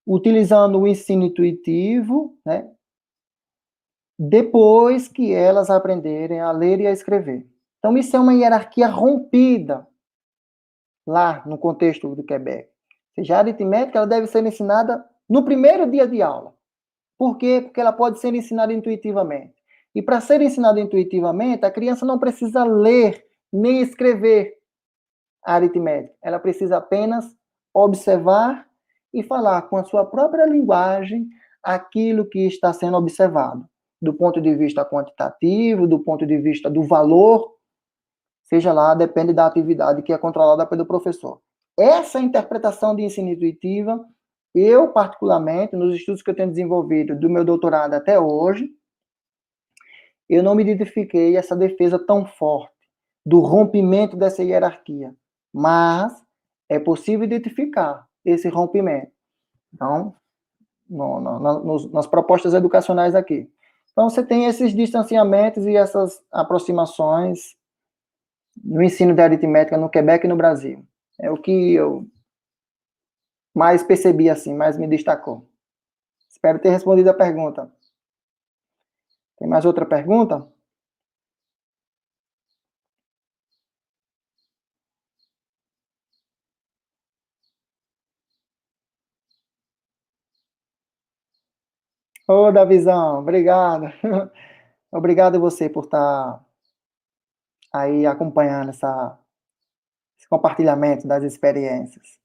utilizando o ensino intuitivo, né, depois que elas aprenderem a ler e a escrever. Então, isso é uma hierarquia rompida lá no contexto do Quebec. Ou seja, a aritmética ela deve ser ensinada no primeiro dia de aula. Por quê? Porque ela pode ser ensinada intuitivamente. E para ser ensinada intuitivamente, a criança não precisa ler nem escrever a aritmética. Ela precisa apenas observar e falar com a sua própria linguagem aquilo que está sendo observado. Do ponto de vista quantitativo, do ponto de vista do valor, seja lá, depende da atividade que é controlada pelo professor. Essa interpretação de ensino intuitiva, eu particularmente, nos estudos que eu tenho desenvolvido do meu doutorado até hoje, eu não me identifiquei essa defesa tão forte do rompimento dessa hierarquia. Mas é possível identificar esse rompimento. Então, nas propostas educacionais aqui. Então, você tem esses distanciamentos e essas aproximações no ensino de aritmética no Quebec e no Brasil. É o que eu mais percebi, assim, mais me destacou. Espero ter respondido a pergunta. Tem mais outra pergunta? Ô, Davizão, obrigado. Obrigado a você por estar aí acompanhando esse compartilhamento das experiências.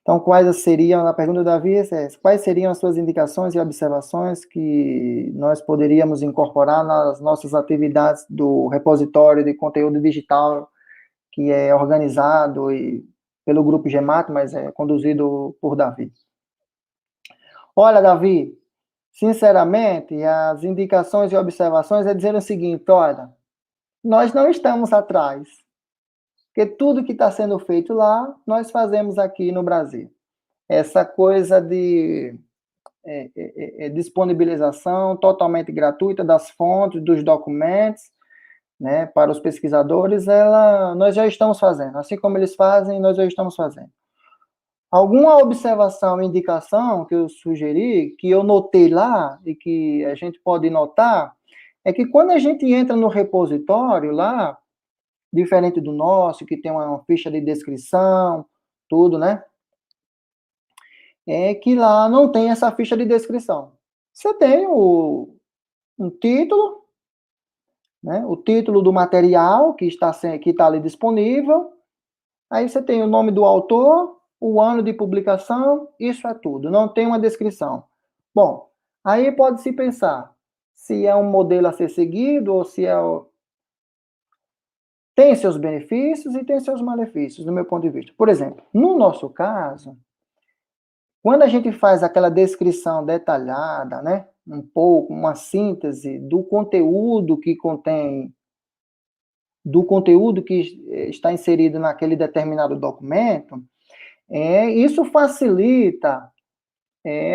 Então, quais seriam, a pergunta do Davi é essa, quais seriam as suas indicações e observações que nós poderíamos incorporar nas nossas atividades do repositório de conteúdo digital, que é organizado pelo Grupo GEMAT, mas é conduzido por Davi? Olha, Davi, sinceramente, as indicações e observações é dizer o seguinte, olha, nós não estamos atrás, porque tudo que está sendo feito lá, nós fazemos aqui no Brasil. Essa coisa de disponibilização totalmente gratuita das fontes, dos documentos, né, para os pesquisadores, nós já estamos fazendo. Assim como eles fazem, nós já estamos fazendo. Alguma observação, indicação que eu sugeri, que eu notei lá, e que a gente pode notar, é que quando a gente entra no repositório lá, diferente do nosso, que tem uma ficha de descrição, tudo, né? É que lá não tem essa ficha de descrição. Você tem um título, né? O título do material que está ali disponível, aí você tem o nome do autor, o ano de publicação, isso é tudo, não tem uma descrição. Bom, aí pode-se pensar se é um modelo a ser seguido ou se tem seus benefícios e tem seus malefícios, do meu ponto de vista. Por exemplo, no nosso caso, quando a gente faz aquela descrição detalhada, né, um pouco, uma síntese do conteúdo que está inserido naquele determinado documento, isso facilita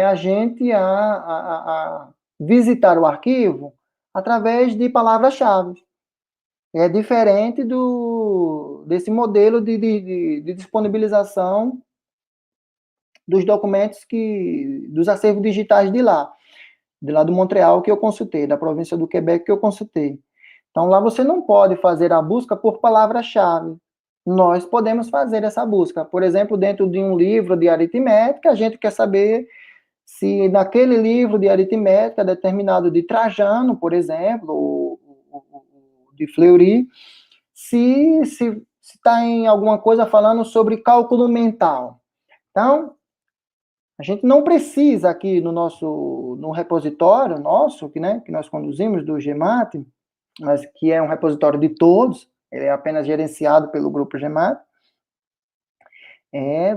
a gente a visitar o arquivo através de palavras-chave. É diferente desse modelo de disponibilização dos documentos dos acervos digitais de lá do Montreal que eu consultei, da província do Quebec que eu consultei. Então, lá você não pode fazer a busca por palavra-chave. Nós podemos fazer essa busca. Por exemplo, dentro de um livro de aritmética, a gente quer saber se naquele livro de aritmética, determinado de Trajano, por exemplo, ou de Fleury, se está em alguma coisa falando sobre cálculo mental. Então, a gente não precisa aqui no repositório nosso, que nós conduzimos do GEMAT, mas que é um repositório de todos, ele é apenas gerenciado pelo grupo GEMAT.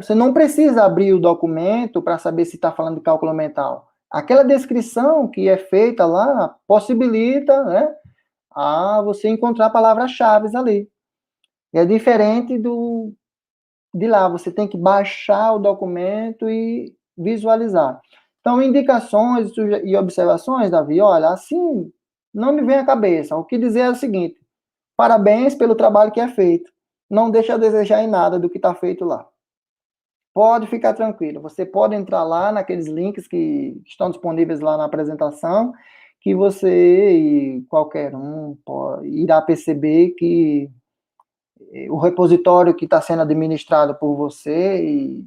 Você não precisa abrir o documento para saber se está falando de cálculo mental. Aquela descrição que é feita lá possibilita, né, a você encontrar palavras-chave ali. É diferente de lá, você tem que baixar o documento e visualizar. Então, indicações e observações, Davi, olha, assim, não me vem à cabeça. O que dizer é o seguinte, parabéns pelo trabalho que é feito. Não deixa a desejar em nada do que está feito lá. Pode ficar tranquilo, você pode entrar lá naqueles links que estão disponíveis lá na apresentação, que você e qualquer um irá perceber que o repositório que está sendo administrado por você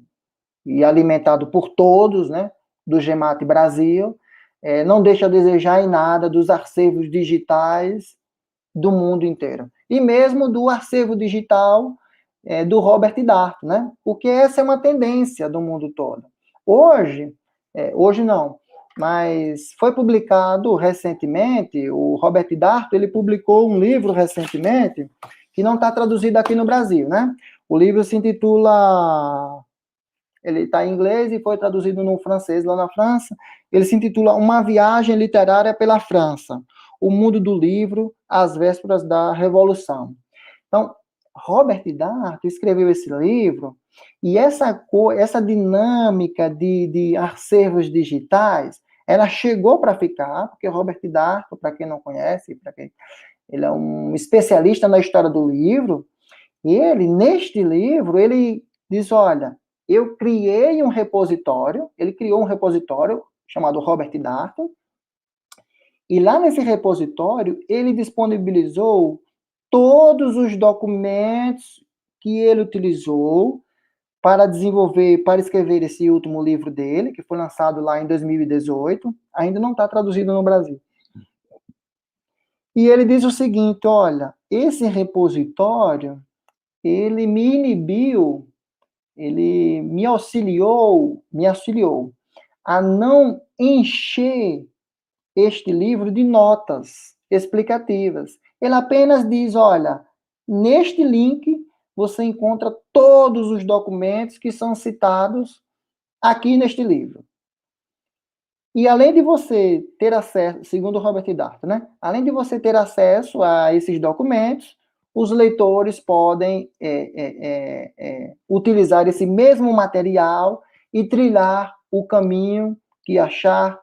e alimentado por todos, né, do GEMAT Brasil, não deixa a desejar em nada dos acervos digitais do mundo inteiro. E mesmo do acervo digital do Robert Dart, né? Porque essa é uma tendência do mundo todo. Hoje não, mas foi publicado recentemente, o Robert Dart, ele publicou um livro recentemente, que não está traduzido aqui no Brasil, né? O livro se intitula, ele está em inglês e foi traduzido no francês lá na França, ele se intitula Uma Viagem Literária pela França, o mundo do livro às vésperas da Revolução. Então, Robert Dart escreveu esse livro E essa dinâmica de acervos digitais, ela chegou para ficar, porque Robert Darnton, para quem não conhece, ele é um especialista na história do livro, e neste livro, ele diz, olha, eu criei um repositório, ele criou um repositório chamado Robert Darnton, e lá nesse repositório, ele disponibilizou todos os documentos que ele utilizou para escrever esse último livro dele, que foi lançado lá em 2018, ainda não está traduzido no Brasil. E ele diz o seguinte, olha, esse repositório, ele me inibiu, ele me auxiliou a não encher este livro de notas explicativas. Ele apenas diz, olha, neste link você encontra todos os documentos que são citados aqui neste livro. E além de você ter acesso, segundo Robert Darnton, né? Além de você ter acesso a esses documentos, os leitores podem utilizar esse mesmo material e trilhar o caminho que achar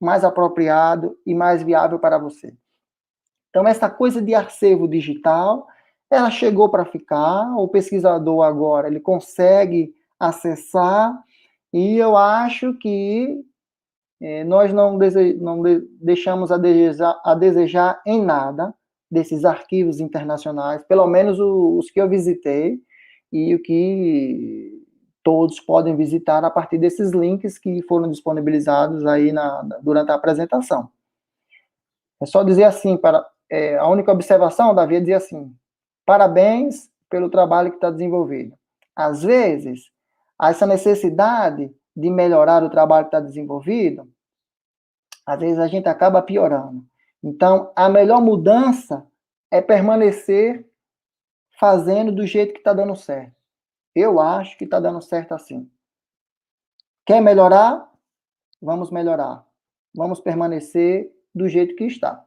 mais apropriado e mais viável para você. Então, essa coisa de acervo digital, ela chegou para ficar, o pesquisador agora, ele consegue acessar, e eu acho que nós não deixamos a desejar em nada desses arquivos internacionais, pelo menos os que eu visitei, e o que todos podem visitar a partir desses links que foram disponibilizados aí durante a apresentação. É só dizer assim, a única observação, Davi, é dizer assim, parabéns pelo trabalho que está desenvolvido. Às vezes, essa necessidade de melhorar o trabalho que está desenvolvido, às vezes a gente acaba piorando. Então, a melhor mudança é permanecer fazendo do jeito que está dando certo. Eu acho que está dando certo assim. Quer melhorar? Vamos melhorar. Vamos permanecer do jeito que está.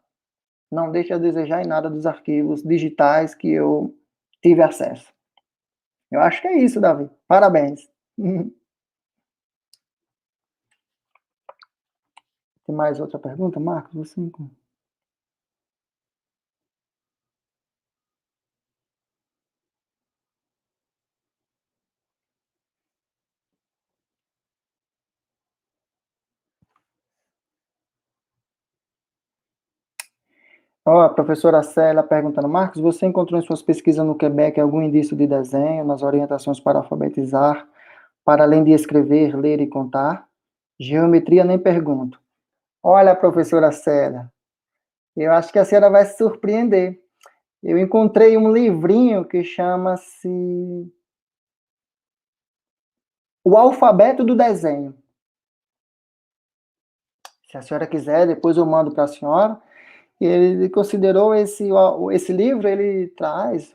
Não deixe a desejar em nada dos arquivos digitais que eu tive acesso. Eu acho que é isso, Davi. Parabéns. Tem mais outra pergunta, Marcos? Você encontra? A professora Célia perguntando, Marcos, você encontrou em suas pesquisas no Quebec algum indício de desenho nas orientações para alfabetizar, para além de escrever, ler e contar? Geometria nem pergunto. Olha, professora Célia, eu acho que a senhora vai se surpreender. Eu encontrei um livrinho que chama-se O Alfabeto do Desenho. Se a senhora quiser, depois eu mando para a senhora. Ele considerou esse livro, ele traz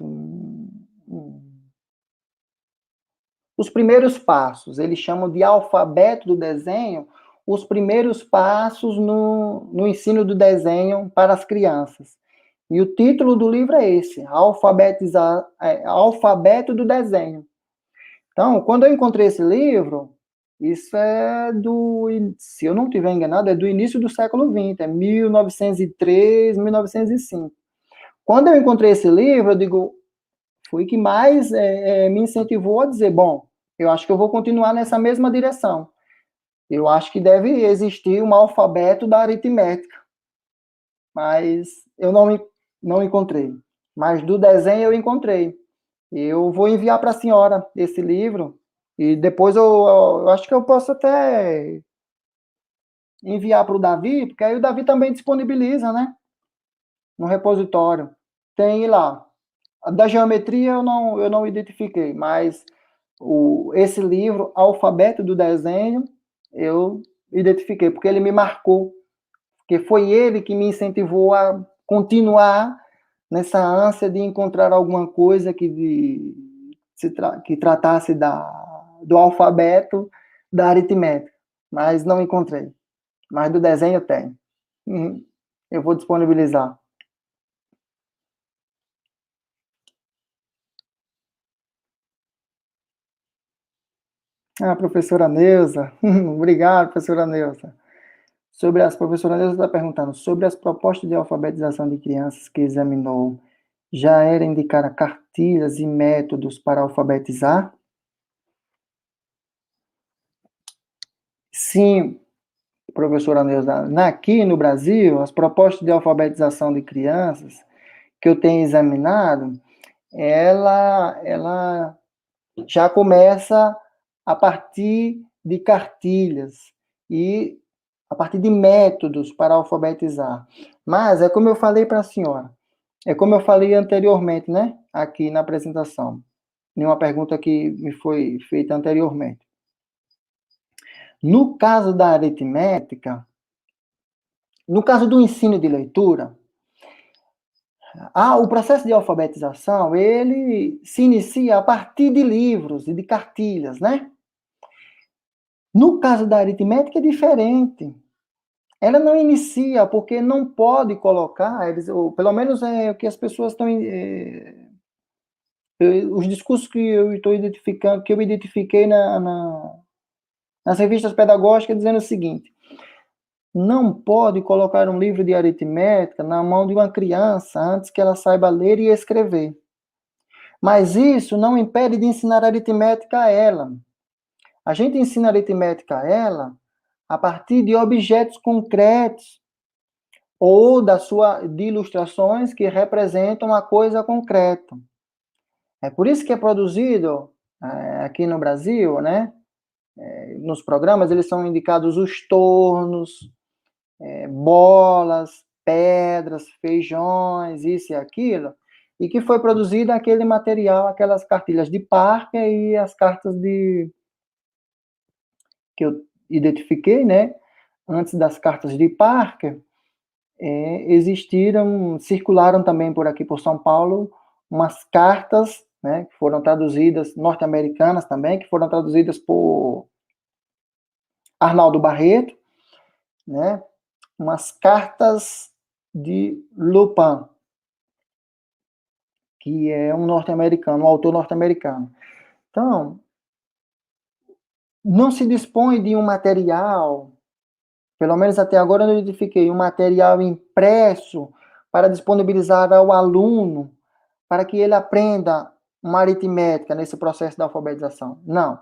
os primeiros passos. Eles chamam de alfabeto do desenho, os primeiros passos no ensino do desenho para as crianças. E o título do livro é esse, Alfabeto do Desenho. Então, quando eu encontrei esse livro, isso se eu não estiver enganado, é do início do século XX, é 1903, 1905. Quando eu encontrei esse livro, eu digo, foi que mais me incentivou a dizer, bom, eu acho que eu vou continuar nessa mesma direção. Eu acho que deve existir um alfabeto da aritmética, mas eu não encontrei. Mas do desenho eu encontrei. Eu vou enviar para a senhora esse livro, e depois eu acho que eu posso até enviar para o Davi, porque aí o Davi também disponibiliza, né? No repositório. Tem lá. A da geometria eu não identifiquei, mas esse livro, Alfabeto do Desenho, eu identifiquei, porque ele me marcou, porque foi ele que me incentivou a continuar nessa ânsia de encontrar alguma coisa que tratasse do alfabeto da aritmética, mas não encontrei. Mas do desenho eu tenho. Eu vou disponibilizar. Ah, professora Neuza. Obrigado, professora Neuza. Professora Neuza está perguntando sobre as propostas de alfabetização de crianças que examinou. Já era indicada cartilhas e métodos para alfabetizar? Sim, professora Neuza. Aqui no Brasil, as propostas de alfabetização de crianças que eu tenho examinado, ela já começa a partir de cartilhas e a partir de métodos para alfabetizar. Mas é como eu falei para a senhora, é como eu falei anteriormente, né? Aqui na apresentação, em uma pergunta que me foi feita anteriormente. No caso da aritmética, no caso do ensino de leitura, o processo de alfabetização, ele se inicia a partir de livros e de cartilhas, né? No caso da aritmética é diferente. Ela não inicia, porque não pode colocar, ou pelo menos é o que as pessoas estão... os discursos que eu estou identificando, que eu identifiquei nas revistas pedagógicas, dizendo o seguinte: não pode colocar um livro de aritmética na mão de uma criança antes que ela saiba ler e escrever. Mas isso não impede de ensinar aritmética a ela. A gente ensina aritmética a ela a partir de objetos concretos ou de ilustrações que representam a coisa concreta. É por isso que é produzido aqui no Brasil, né? Nos programas eles são indicados os tornos, bolas, pedras, feijões, isso e aquilo, e que foi produzido aquele material, aquelas cartilhas de Parker e as cartas que eu identifiquei, né? Antes das cartas de Parker, circularam também por aqui por São Paulo umas cartas, né, que foram traduzidas, norte-americanas também, que foram traduzidas por Arnaldo Barreto, né, umas cartas de Lupin, que é um norte-americano, um autor norte-americano. Então, não se dispõe de um material, pelo menos até agora eu não identifiquei, um material impresso para disponibilizar ao aluno para que ele aprenda uma aritmética nesse processo da alfabetização. Não.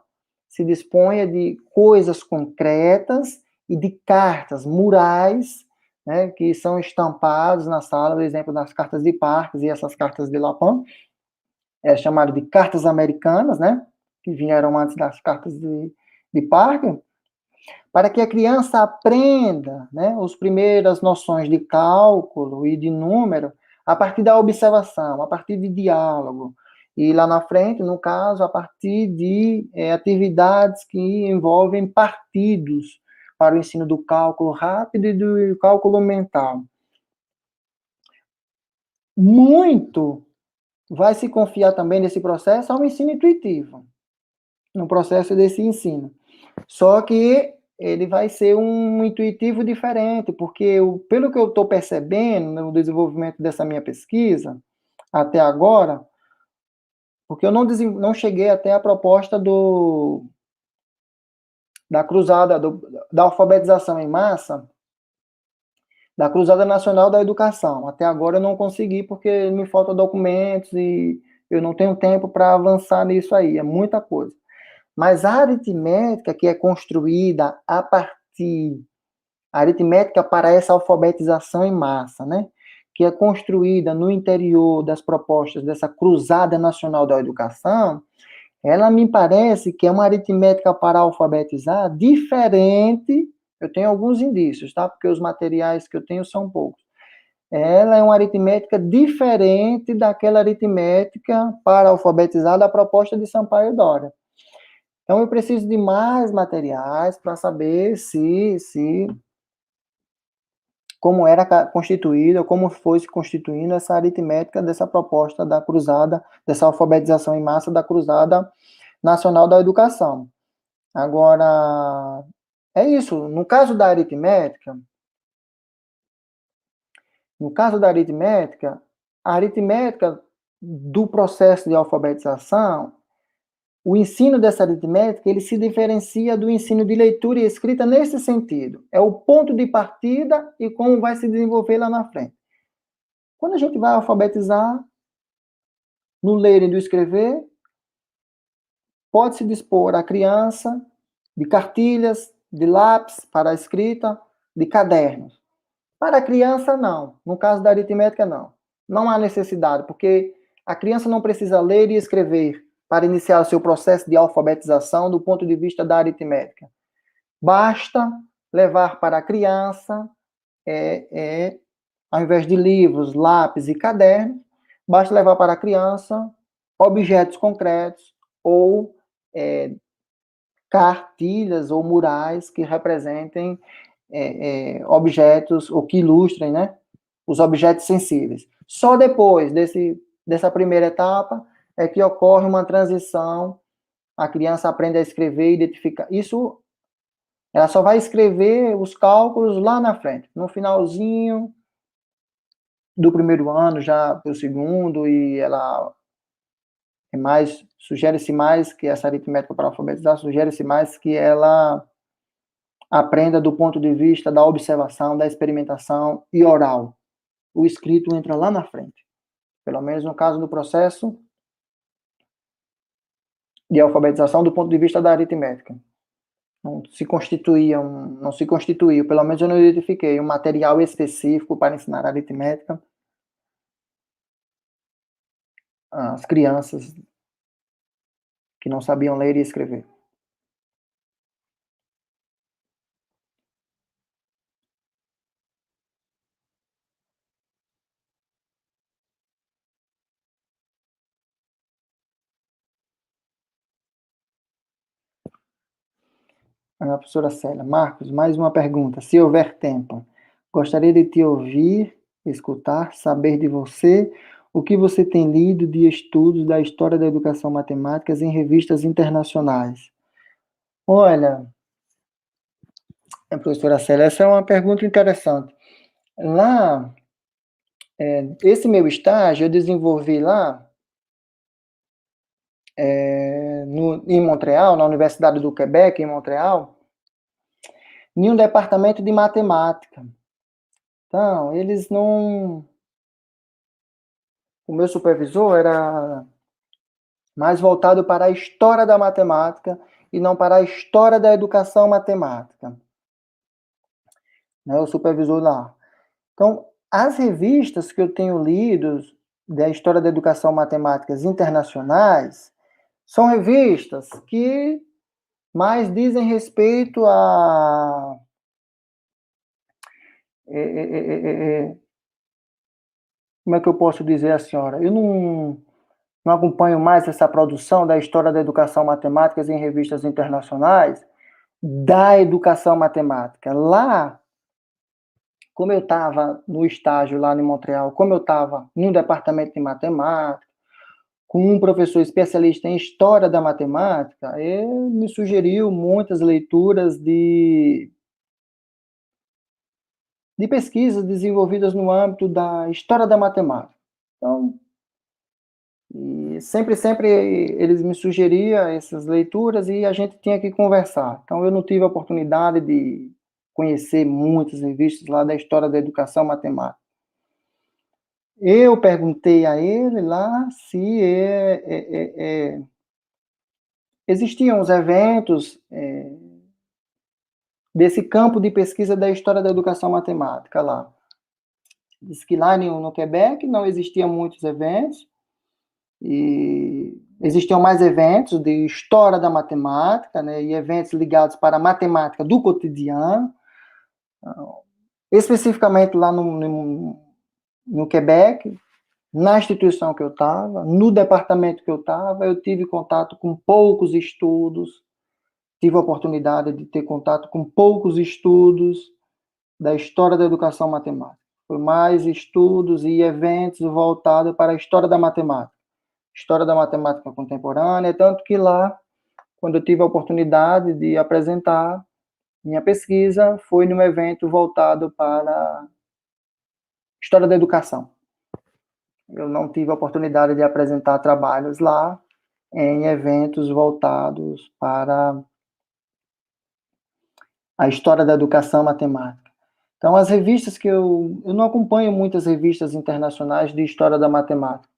Se disponha de coisas concretas e de cartas, murais, né, que são estampados na sala, por exemplo, nas cartas de Parker e essas cartas de Lapin, chamado de cartas americanas, né, que vieram antes das cartas de Parker, para que a criança aprenda, né, as primeiras noções de cálculo e de número a partir da observação, a partir de diálogo. E lá na frente, no caso, a partir de atividades que envolvem partidos para o ensino do cálculo rápido e do cálculo mental. Muito vai se confiar também nesse processo ao ensino intuitivo, no processo desse ensino. Só que ele vai ser um intuitivo diferente, porque pelo que eu estou percebendo no desenvolvimento dessa minha pesquisa, até agora, porque eu não cheguei até a proposta da cruzada, da alfabetização em massa, da Cruzada Nacional da Educação. Até agora eu não consegui, porque me faltam documentos e eu não tenho tempo para avançar nisso aí, é muita coisa. Mas a aritmética que é construída a aritmética para essa alfabetização em massa, né? Que é construída no interior das propostas dessa Cruzada Nacional da Educação, ela me parece que é uma aritmética para alfabetizar diferente, eu tenho alguns indícios, tá? Porque os materiais que eu tenho são poucos. Ela é uma aritmética diferente daquela aritmética para alfabetizar da proposta de Sampaio e Dória. Então, eu preciso de mais materiais para saber como era constituída, como foi se constituindo essa aritmética dessa proposta da cruzada, dessa alfabetização em massa da Cruzada Nacional da Educação. Agora, é isso. No caso da aritmética, a aritmética do processo de alfabetização, o ensino dessa aritmética, ele se diferencia do ensino de leitura e escrita nesse sentido. É o ponto de partida e como vai se desenvolver lá na frente. Quando a gente vai alfabetizar, no ler e no escrever, pode-se dispor a criança de cartilhas, de lápis para a escrita, de cadernos. Para a criança, não. No caso da aritmética, não. Não há necessidade, porque a criança não precisa ler e escrever para iniciar o seu processo de alfabetização do ponto de vista da aritmética. Basta levar para a criança, ao invés de livros, lápis e cadernos, basta levar para a criança objetos concretos ou cartilhas ou murais que representem objetos, ou que ilustrem, né, os objetos sensíveis. Só depois dessa primeira etapa é que ocorre uma transição, a criança aprende a escrever e identificar. Isso, ela só vai escrever os cálculos lá na frente, no finalzinho do primeiro ano, já para o segundo, e ela sugere-se mais que essa aritmética para alfabetizar, sugere-se mais que ela aprenda do ponto de vista da observação, da experimentação e oral. O escrito entra lá na frente. Pelo menos no caso do processo de alfabetização do ponto de vista da aritmética. Não se constituiu, pelo menos eu não identifiquei, um material específico para ensinar aritmética às crianças que não sabiam ler e escrever. A professora Célia. Marcos, mais uma pergunta. Se houver tempo, gostaria de te ouvir, escutar, saber de você o que você tem lido de estudos da história da educação matemática em revistas internacionais. Olha, professora Célia, essa é uma pergunta interessante. Lá, esse meu estágio eu desenvolvi lá em Montreal, na Universidade do Quebec, em Montreal, em um departamento de matemática. Então, eles não... O meu supervisor era mais voltado para a história da matemática e não para a história da educação matemática. Né, o supervisor lá. Então, as revistas que eu tenho lido da história da educação matemáticas internacionais são revistas que mais dizem respeito a como é que eu posso dizer a senhora? Eu não acompanho mais essa produção da história da educação matemática em revistas internacionais da educação matemática. Lá, como eu estava no estágio lá em Montreal, como eu estava no departamento de matemática, com um professor especialista em história da matemática, ele me sugeriu muitas leituras de pesquisas desenvolvidas no âmbito da história da matemática. Então, sempre eles me sugeriam essas leituras e a gente tinha que conversar. Então, eu não tive a oportunidade de conhecer muitas revistas lá da história da educação matemática. Eu perguntei a ele lá se existiam os eventos desse campo de pesquisa da história da educação matemática lá. Diz que lá no Quebec não existiam muitos eventos, e existiam mais eventos de história da matemática, né, e eventos ligados para a matemática do cotidiano. Especificamente lá no Quebec, na instituição que eu estava, no departamento que eu estava, eu tive contato com poucos estudos, tive a oportunidade de ter contato com poucos estudos da história da educação matemática. Foi mais estudos e eventos voltados para a história da matemática contemporânea, tanto que lá, quando eu tive a oportunidade de apresentar minha pesquisa, foi num evento voltado para a história da educação. Eu não tive a oportunidade de apresentar trabalhos lá, em eventos voltados para a história da educação matemática. Então, as revistas que eu não acompanho muitas revistas internacionais de história da matemática.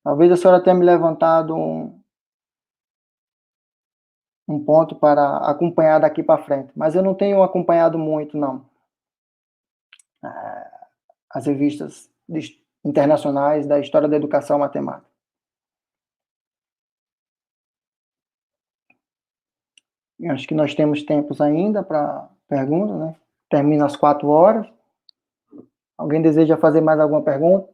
Talvez a senhora tenha me levantado um ponto para acompanhar daqui para frente, mas eu não tenho acompanhado muito, não, as revistas internacionais da história da educação matemática. Eu acho que nós temos tempos ainda para perguntas, né? Termina às 4h. Alguém deseja fazer mais alguma pergunta?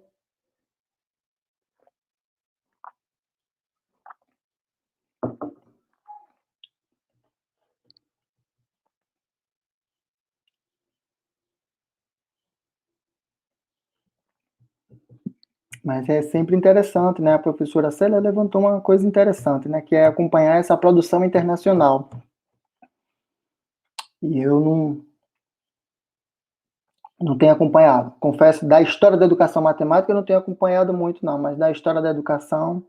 Mas é sempre interessante, né? A professora Célia levantou uma coisa interessante, né? Que é acompanhar essa produção internacional. E eu não tenho acompanhado. Confesso, da história da educação matemática eu não tenho acompanhado muito, não. Mas da história da educação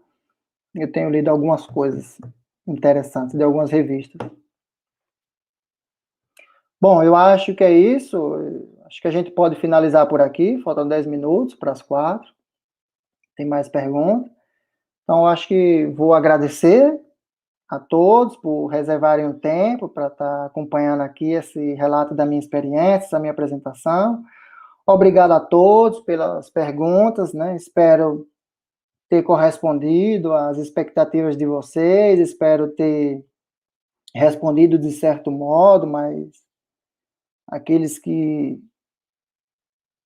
eu tenho lido algumas coisas interessantes de algumas revistas. Bom, eu acho que é isso. Acho que a gente pode finalizar por aqui. Faltam 10 minutos para as 4. Tem mais perguntas? Então, eu acho que vou agradecer a todos por reservarem um tempo para estar acompanhando aqui esse relato da minha experiência, essa minha apresentação. Obrigado a todos pelas perguntas, né? Espero ter correspondido às expectativas de vocês, espero ter respondido de certo modo, mas aqueles que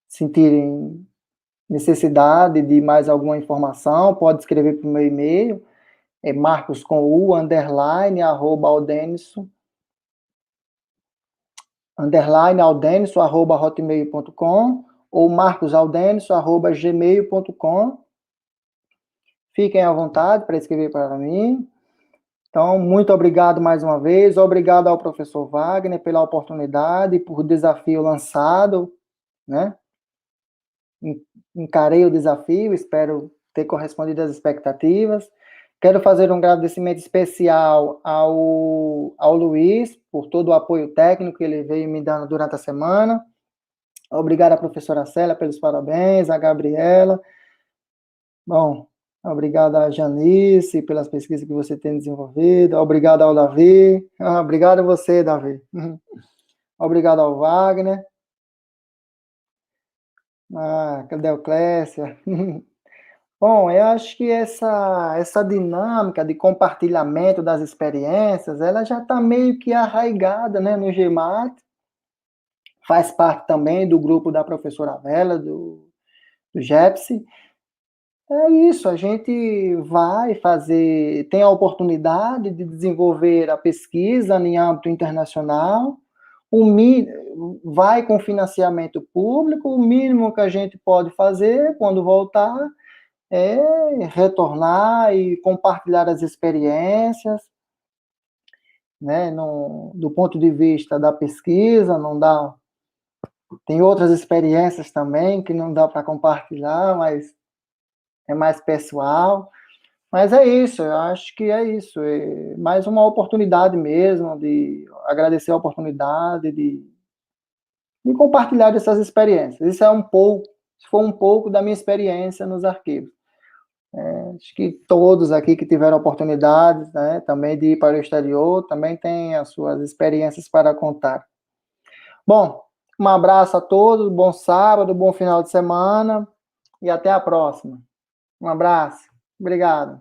sentirem necessidade de mais alguma informação, pode escrever para o meu e-mail, é marcos@hotmail.com ou marcosaldenso@gmail.com. Fiquem à vontade para escrever para mim. Então, muito obrigado mais uma vez, obrigado ao professor Wagner pela oportunidade, por desafio lançado, né? Encarei o desafio, espero ter correspondido às expectativas. Quero fazer um agradecimento especial ao Luiz, por todo o apoio técnico que ele veio me dando durante a semana. Obrigado à professora Célia pelos parabéns, a Gabriela. Bom, obrigado a Janice pelas pesquisas que você tem desenvolvido. Obrigado ao Davi. Obrigado a você, Davi. Obrigado ao Wagner. Cadê o Clécia? Bom, eu acho que essa dinâmica de compartilhamento das experiências, ela já está meio que arraigada, né, no GMAT. Faz parte também do grupo da professora Vela, do GEPSE. É isso, a gente vai fazer, tem a oportunidade de desenvolver a pesquisa em âmbito internacional, vai com financiamento público, o mínimo que a gente pode fazer quando voltar é retornar e compartilhar as experiências, né, do ponto de vista da pesquisa, não dá, tem outras experiências também que não dá para compartilhar, mas é mais pessoal, mas é isso, eu acho que é isso, é mais uma oportunidade mesmo, de agradecer a oportunidade de compartilhar essas experiências, isso é foi um pouco da minha experiência nos arquivos. Acho que todos aqui que tiveram oportunidades, né, também de ir para o exterior, também têm as suas experiências para contar. Bom, um abraço a todos, bom sábado, bom final de semana e até a próxima. Um abraço, obrigado.